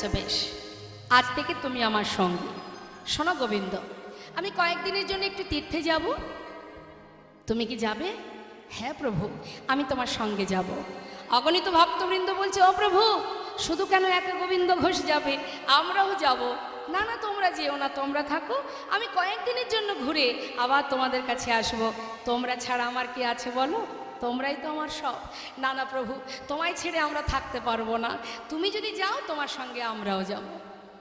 বলছে বেশ, আজ থেকে তুমি আমার সঙ্গী। শোনো গোবিন্দ, আমি কয়েকদিনের জন্য একটু তীর্থে যাব, তুমি কি যাবে? হ্যাঁ প্রভু, আমি তোমার সঙ্গে যাব। অগণিত ভক্তবৃন্দ বলছে, ও প্রভু, শুধু কেন একা গোবিন্দ ঘোষ যাবে, আমরাও যাব। না না, তোমরা যেও না, তোমরা থাকো, আমি কয়েকদিনের জন্য ঘুরে আবার তোমাদের কাছে আসব। তোমরা ছাড়া আমার কি আছে বলো, তোমরাই তো আমার সব। না না প্রভু, তোমায় ছেড়ে আমরা থাকতে পারবো না, তুমি যদি যাও তোমার সঙ্গে আমরাও যাব।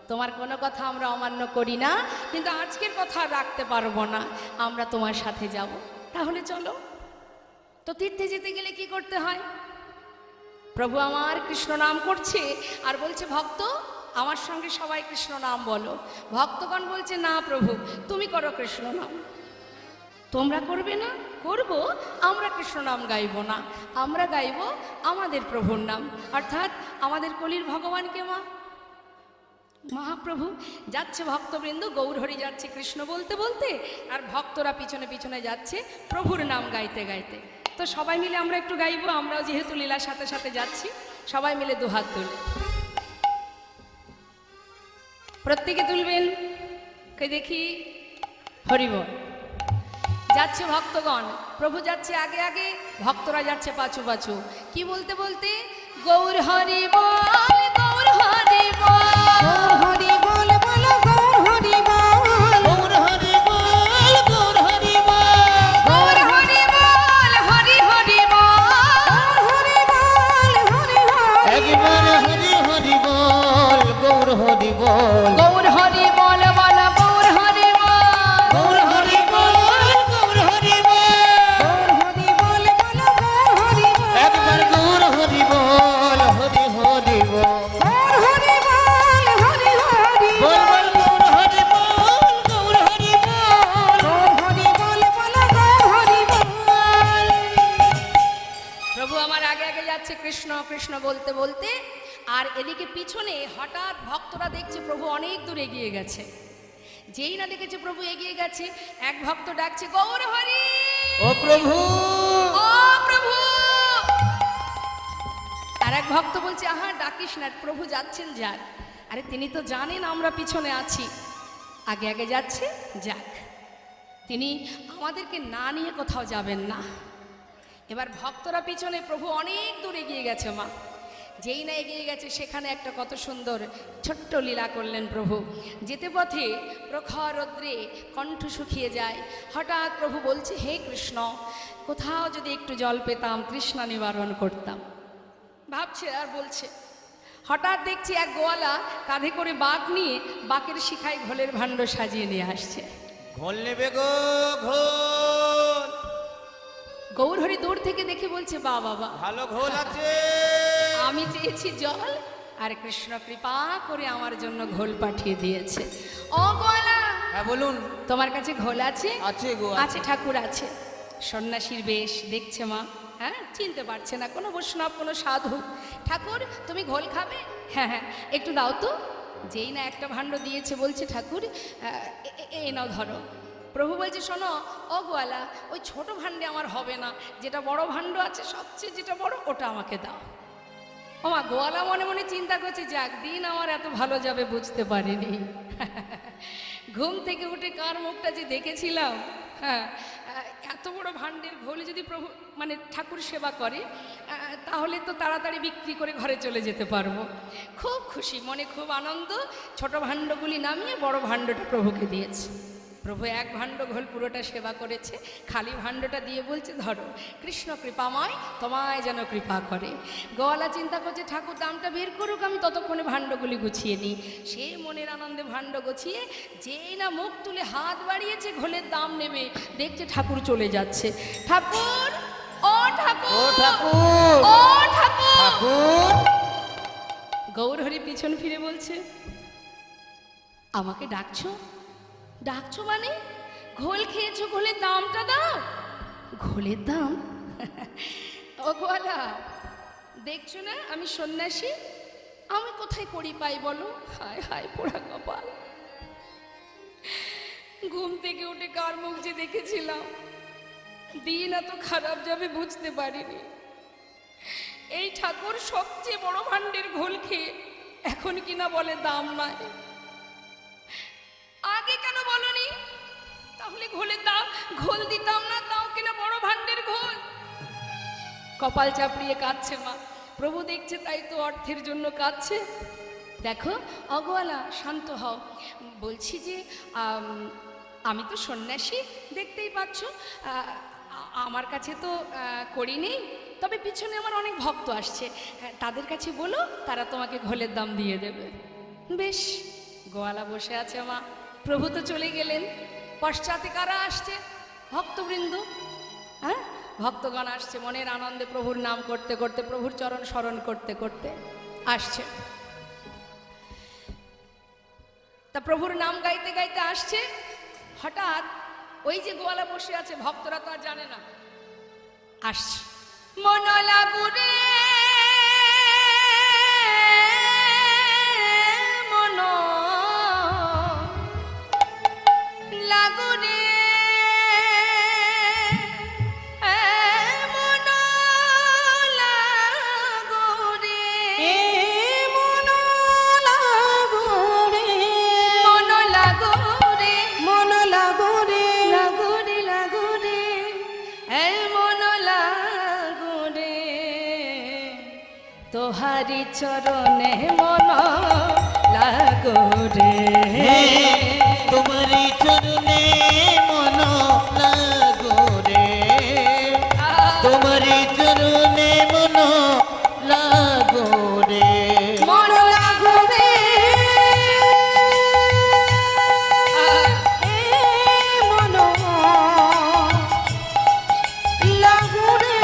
তোমার কোনো কথা আমরা অমান্য করি না, কিন্তু আজকের কথা রাখতে পারবো না, আমরা তোমার সাথে যাব। তাহলে চলো। তো তীর্থে যেতে গেলে কি করতে হয়? প্রভু আমার কৃষ্ণ নাম করছে আর বলছে, ভক্ত আমার সঙ্গে সবাই কৃষ্ণ নাম বলো। ভক্তগণ বলছে, না প্রভু, তুমি করো কৃষ্ণ নাম। তোমরা করবে না? করব, আমরা কৃষ্ণ নাম গাইব না, আমরা গাইব আমাদের প্রভুর নাম, অর্থাৎ আমাদের কলির ভগবানকে মা মহাপ্রভু। যাচ্ছে ভক্তবৃন্দ, গৌরহরি যাচ্ছে কৃষ্ণ বলতে বলতে, আর ভক্তরা পিছনে পিছনে যাচ্ছে প্রভুর নাম গাইতে গাইতে। তো সবাই মিলে আমরা একটু গাইবো, আমরাও যেহেতু লীলার সাথে সাথে যাচ্ছি, সবাই মিলে দুহাত তুলে প্রত্যেকে তুলবেন, কে দেখি। হরিবল। যাচ্ছে ভক্তগণ, প্রভু যাচ্ছে আগে আগে, ভক্তরা যাচ্ছে পাছু পাছু। কি বলতে বলতে, গৌর হরি বল, গৌর হরি বল, গৌর হরি বল বলো, গৌর হরি বল, গৌর হরি বল, গৌর হরি বল, গৌর হরি বল, হরি হরি বল, হরি বল, হরি হরি একবার হরি হরি বল, গৌর হরি বল, গৌর হরি বল বল, গৌর হরি বল, গৌর হরি বল, গৌর হরি বল, গৌর হরি বল বলো, গৌর হরি বল, একবার গৌর হরি বল, হরি হরি বল, গৌর হরি বল, হরি হরি বল বল গৌর হরি বল, গৌর হরি বল, গৌর হরি বল বলো, গৌর হরি বল। প্রভু আমার আগে আগে যাচ্ছে কৃষ্ণ কৃষ্ণ বলতে বলতে, আর এদিকে পিছনে হঠাৎ ভক্তরা দেখছে প্রভু অনেক দূর এগিয়ে গেছে। যেই না দেখেছে প্রভু এগিয়ে গেছে, এক ভক্ত ডাকছে, গৌর হরি, ও প্রভু, ও প্রভু। আর এক ভক্ত বলছে, আহা ডাকিস না, প্রভু যাচ্ছেন যাক। আরে তিনি তো জানেন আমরা পিছনে আছি, আগে আগে যাচ্ছে যাক, তিনি আমাদেরকে না নিয়ে কোথাও যাবেন না। এবার ভক্তরা পিছনে, প্রভু অনেক দূর এগিয়ে গেছে মা। যেই না এগিয়ে গেছে, সেখানে একটা কত সুন্দর ছোট্ট লীলা করলেন প্রভু। যেতে পথে প্রখর রৌদ্রে কণ্ঠ শুকিয়ে যায়, হঠাৎ প্রভু বলছে, হে কৃষ্ণ, কোথাও যদি একটু জল পেতাম, তৃষ্ণা নিবারণ করতাম। ভাবছে আর বলছে, হঠাৎ দেখছি এক গোয়ালা কাঁধে করে বাঁক নিয়ে, বাঁকের শিখায় ঘোলের ভাণ্ড সাজিয়ে নিয়ে আসছে। ঘোল নেবে গো ঘোল, গৌরহরি দূর থেকে দেখে বলছে, বা বাবা, ভালো ঘোল আছে, আমি চেয়েছি জল, আর কৃষ্ণ কৃপা করে আমার জন্য ঘোল পাঠিয়ে দিয়েছে। ও গোয়ালা, হ্যাঁ বলুন, তোমার কাছে ঘোল আছে? আছে গো, আছে ঠাকুর, আছে। সন্ন্যাসীর বেশ দেখছে মা, হ্যাঁ চিনতে পারছে না, কোনো বৈষ্ণব কোনো সাধু। ঠাকুর তুমি ঘোল খাবে? হ্যাঁ হ্যাঁ একটু দাও তো। যেই না একটা ভাণ্ড দিয়েছে, বলছে, ঠাকুর এই নাও ধরো। প্রভু বলছে, শোনো ও গোয়ালা, ওই ছোট ভাণ্ডে আমার হবে না, যেটা বড় ভাণ্ড আছে, সবচেয়ে যেটা বড়, ওটা আমাকে দাও। ও মা, গোয়ালা মনে মনে চিন্তা করছে, যাক দিন আমার এত ভালো যাবে বুঝতে পারিনি। ঘুম থেকে উঠে কার মুখটা যে দেখেছিলাম, হ্যাঁ এত বড় ভাণ্ডের ঘোলে যদি প্রভু মানে ঠাকুর সেবা করে, তাহলে তো তাড়াতাড়ি বিক্রি করে ঘরে চলে যেতে পারবো। খুব খুশি মনে, খুব আনন্দ। ছোট ভাণ্ডগুলি নামিয়ে বড় ভাণ্ডটা প্রভুকে দিয়েছে। প্রভু এক ভাণ্ড ঘোল পুরোটা সেবা করেছে, খালি ভাণ্ডটা দিয়ে বলছে, ধরো, কৃষ্ণ কৃপাময় তোমায় যেন কৃপা করে। গোয়ালা চিন্তা করছে, ঠাকুর দামটা বের করুক, আমি ততক্ষণে ভাণ্ডগুলি গুছিয়ে নিই। সে মনের আনন্দে ভাণ্ড গুছিয়ে যেই না মুখ তুলে হাত বাড়িয়েছে ঘোলের দাম নেবে, দেখছে ঠাকুর চলে যাচ্ছে। ঠাকুর, ও ঠাকুর, ও ঠাকুর, ও ঠাকুর। ঠাকুর, গৌরহরি পিছন ফিরে বলছে, আমাকে ডাকছো? ডাকছো মানে? ঘোল খেয়েছো, ঘোলের দামটা দাও। ঘোলের দাম? ও গোয়ালা, দেখছো না আমি সন্ন্যাসী, আমি কোথায় করি পাই বলো? হায় হায় পোড়া কপাল। ঘুম থেকে উঠে কার মুখ যে দেখেছিলাম, দিন এত খারাপ যাবে বুঝতে পারিনি। এই ঠাকুর সবচেয়ে বড় ভাণ্ডের ঘোল খেয়ে এখন কিনা বলে দাম নাই। আগে কেন বলনি? তাহলে ঘোলের দাম ঘোল দিতাম না, তাও কিনা বড় ভান্ডের ঘোল। কপাল চাপড়িয়ে কাঁদছে মা। প্রভু দেখছে তাই তো অর্থের জন্য কাঁদছে। দেখো অগোয়ালা, শান্ত হও। বলছি যে আমি তো সন্ন্যাসী, দেখতেই পাচ্ছ। আমার কাছে তো করি নেই, তবে পিছনে আমার অনেক ভক্ত আসছে, তাদের কাছে বলো, তারা তোমাকে ঘোলের দাম দিয়ে দেবে। বেশ, গোয়ালা বসে আছে মা। প্রভু তো চলে গেলেন, পশ্চাতে কারা আসছে? ভক্তবৃন্দ। হ্যাঁ, ভক্তগণ আসছে মনের আনন্দে প্রভুর নাম করতে করতে, প্রভুর চরণ স্মরণ করতে করতে আসছে। তা প্রভুর নাম গাইতে গাইতে আসছে। হঠাৎ ওই যে গোয়ালা বসে আছে, ভক্তরা তো আর জানে না, আসছে। মন লাগুরে মন লাগুরে মন লাগুরে মন লাগোরে মন লাগুরে মন লাগোরে লাগুরে লাগুরে মন লাগুরে তোহারি চরণে মন লাগুরে তোমারি চরণে মন লাগো রে, তোমারি চরণে মন লাগো রে। মন লাগোরে মন লাগোরে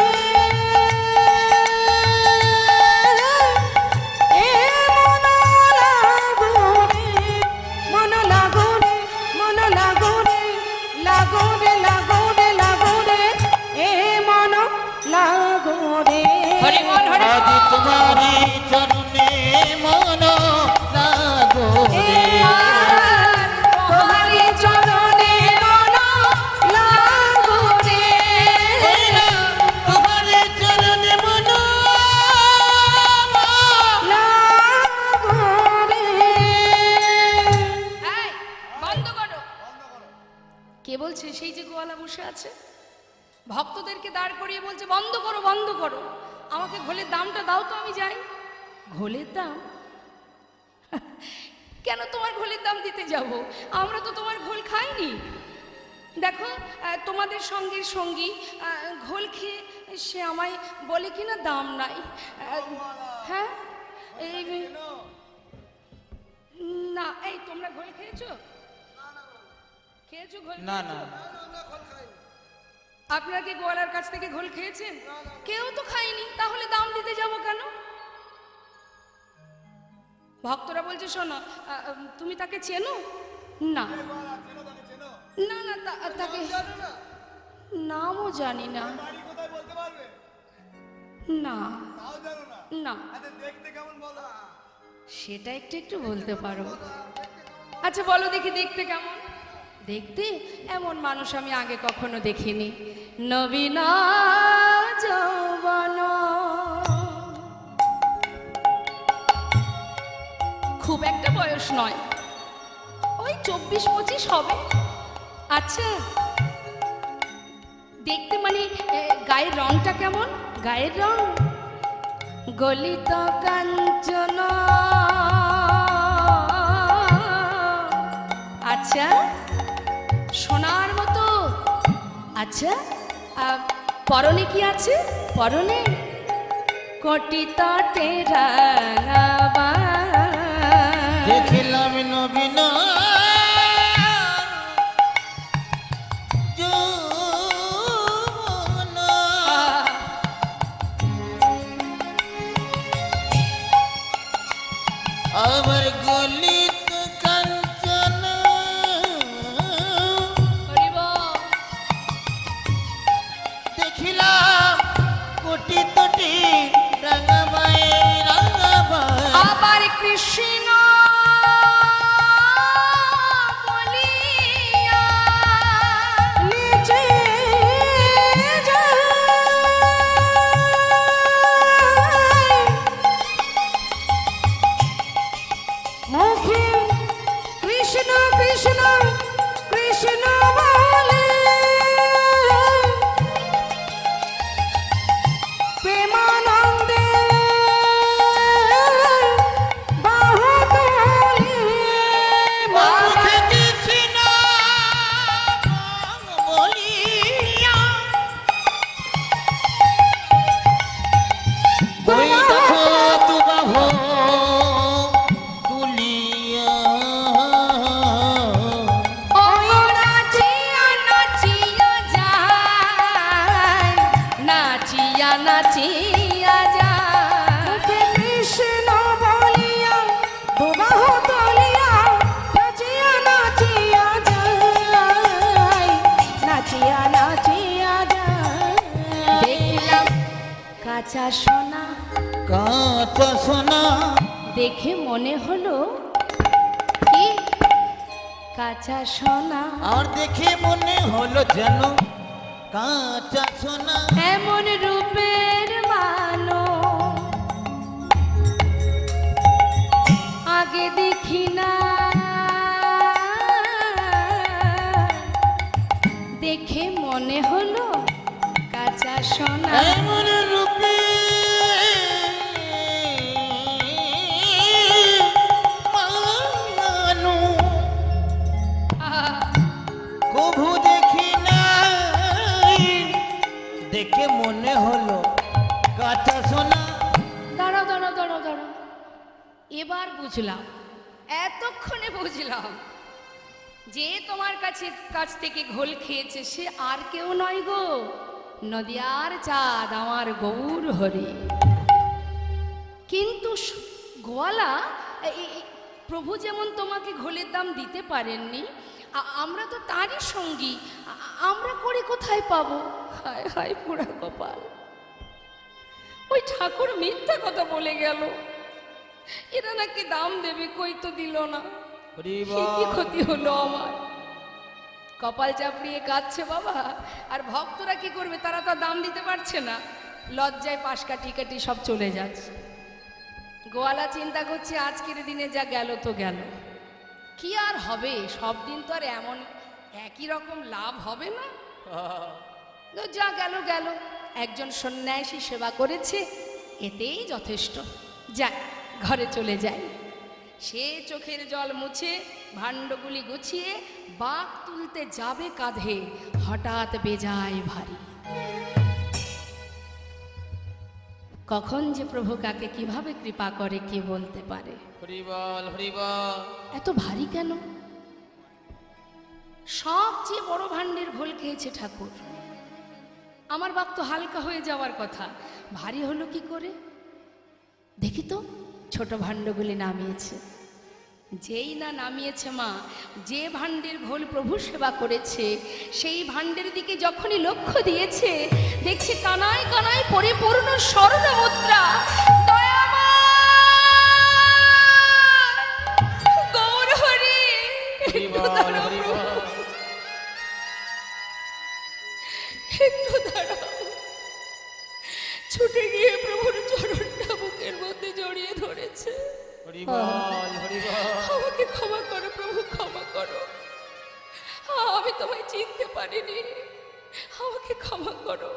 মন লাগোরে মন লাগোরে লাগোরে লাগোরে লাগোরে মন লাগোরে হরি বল হরি আজ তোমারি চরণে মন লাগো রে, তোমারি চরণে মন লাগোরে তোমারি চরণে মন লাগোরে এই, বন্ধ করো। কে বলছে? সেই যে গোয়ালা বসে আছে, ভক্তদেরকে দাঁড় করিয়ে বলছে বন্ধ করো, বন্ধ করো, আমাকে ঘোলের দামটা দাও তো আমি যাই। ঘোলের দাম? কেন তোমার ঘোলের দাম দিতে যাব? আমরা তো তোমার ঘোল খাইনি। দেখো তোমাদের সঙ্গের সঙ্গী ঘোল খেয়ে সে আমায় বলে কিনা দাম নাই। হ্যাঁ, এই না, এই তোমরা ঘোল খেয়েছো? খেয়েছো ঘোল? না না আপনারা কি গোয়ালার কাছ থেকে ঘোল খেয়েছেন? কেউ তো খায়নি, তাহলে দাম দিতে যাব কেন? ভক্তরা বলছে শোনো, তুমি তাকে চেনো? না না না, তাকে নামও জানি না। না না, সেটা একটু একটু বলতে পারো। আচ্ছা বলো দেখি, দেখতে কেমন? দেখতে এমন মানুষ আমি আগে কখনো দেখিনি। নবীন যৌবন, খুব একটা বয়স নয়, ওই 24-25 হবে। আচ্ছা দেখতে মানে গায়ের রংটা কেমন? গায়ের রং গলিত কাঞ্চন। আচ্ছা সোনার মতো। আচ্ছা পরনে কি আছে? পরনে কোটি তটে রাঙাবা। দেখিলাম নবীন যৌবন, আমার গলিত কাঞ্চন, দেখিলাম কোটি তটি রাঙাবাই রাঙাবাই। আবার কৃষ্ণ বলিয়া নিচে যায় নাচিয়া যায়। মুখে কৃষ্ণ বলিয়া দুবাহু তুলিয়া নাচিয়া নাচিয়া যায়, নাচিয়া নাচিয়া যায়। দেখলাম কাঁচা সোনা, কাঁচা সোনা দেখে মনে হলো কি কাঁচা সোনা। আর দেখে মনে হলো যেন কাঁচা সোনা। এমন রূপের মানো আগে দেখি না, দেখে মনে হলো কাঁচা সোনা। এমন রূপে মানো কভু দেখি নাই, দেখে মনে হলো কাঁচা সোনা। দাঁড়াও দাঁড়াও দাঁড়াও দাঁড়াও, এবার বুঝলাম, এতক্ষণে বুঝলাম যে তোমার কাছ থেকে ঘোল খেয়েছে সে আর কেউ নয় গো, নদিয়ার চাঁদ আমার গৌর হরি। কিন্তু গোয়ালা, প্রভু যেমন তোমাকে ঘোলের দাম দিতে পারেননি, আমরা তো তারই সঙ্গী, আমরা করে কোথায় পাবো? হায় হায় পোড়া কপাল, ওই ঠাকুর মিথ্যা কথা বলে গেল, এরা নাকি দাম দেবে, কই তো দিল না। সে কি ক্ষতি হলো আমার? কপাল চাপড়িয়ে কাঁদছে বাবা। আর ভক্তরা কি করবে, তারা তো দাম দিতে পারছে না, লজ্জায় পাশ কাটি কাটি সব চলে যাচ্ছে। গোয়ালা চিন্তা করছে আজকের দিনে যা গেল তো গেল, কি আর হবে, সব দিন তো আর এমন একই রকম লাভ হবে না। তো যা গেল গেল, একজন সন্ন্যাসী সেবা করেছে, এতেই যথেষ্ট, যাক ঘরে চলে যায়। সে চোখের জল মুছে ভাণ্ডগুলি গুছিয়ে বাঁক তুলতে যাবে কাঁধে, হঠাৎ বেজায় ভারী। কখন যে প্রভু কাকে কিভাবে কৃপা করে কে বলতে পারে। হরিবল হরিবল। এত ভারী কেন? সবচেয়ে বড় ভাণ্ডের ঘোল খেয়েছে ঠাকুর, আমার বাক তো হালকা হয়ে যাওয়ার কথা, ভারী হলো কি করে? দেখি তো, ছোট ভাণ্ডগুলি নামিয়েছে। যেই না নামিয়েছে মা, যে ভাণ্ডের ঘোল প্রভু সেবা করেছে সেই ভাণ্ডের দিকে যখনই লক্ষ্য দিয়েছে, দেখছে কানায় কানায় পরিপূর্ণ স্বর্ণ মুদ্রা। গৌর হরি, একটু দাঁড়াও। ছুটে গিয়ে প্রভুর চরণটা বুকের মধ্যে জড়িয়ে ধরেছে। আমাকে ক্ষমা করো প্রভু, ক্ষমা করো, আমি তোমায় চিনতে পারিনি, আমাকে ক্ষমা করো।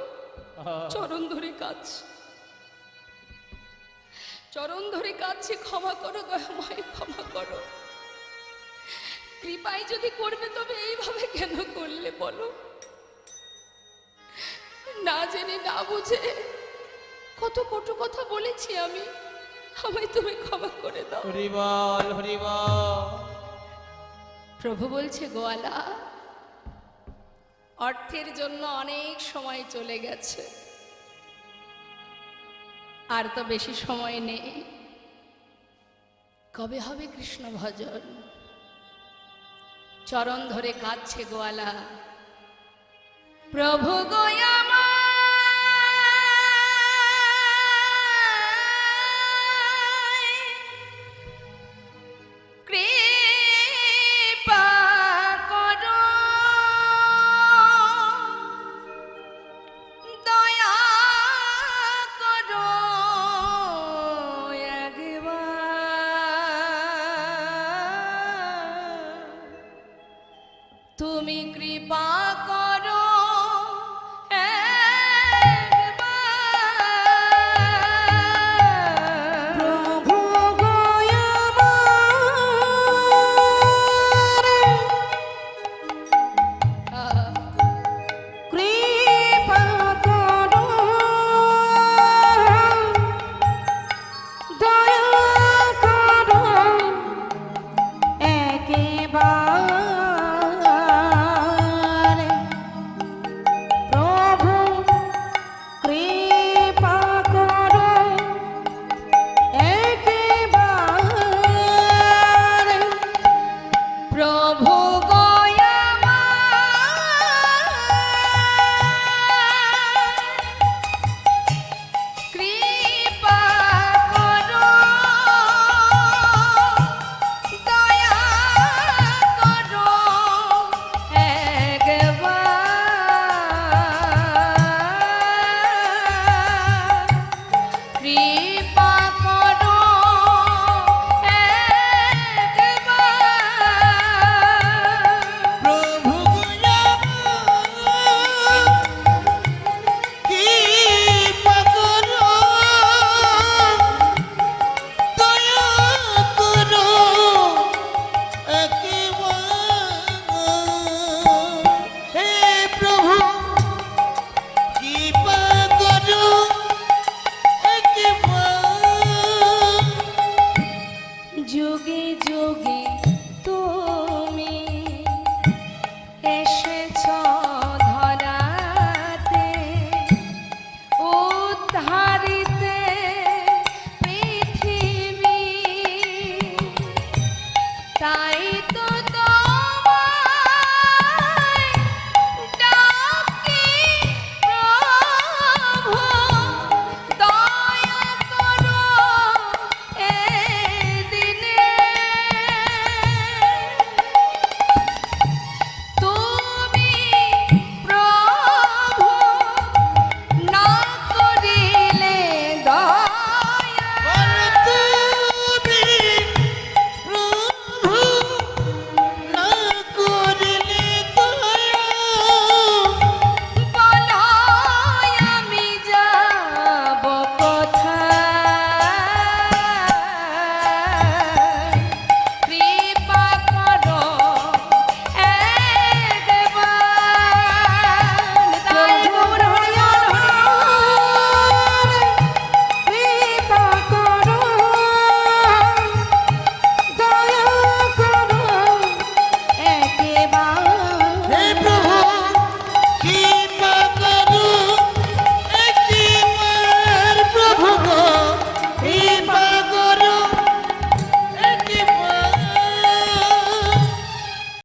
চরণ ধরে কাঁদছে, চরণ ধরে কাঁদছে, ক্ষমা করো দয়াময়, ক্ষমা করো। কৃপায় যদি করবে তবে এইভাবে কেন করলে বলো? না জেনে না বুঝে কত কটু কথা বলেছি আমি, আমায় তুমি ক্ষমা করে দাও। হরিবল হরিবল। প্রভু বলছে গোয়ালা, অর্থের জন্য অনেক সময় চলে গেছে, আর তো বেশি সময় নেই। কবে হবে কৃষ্ণ ভজন? চরণ ধরে কাঁদছে গোয়ালা, প্রভু গো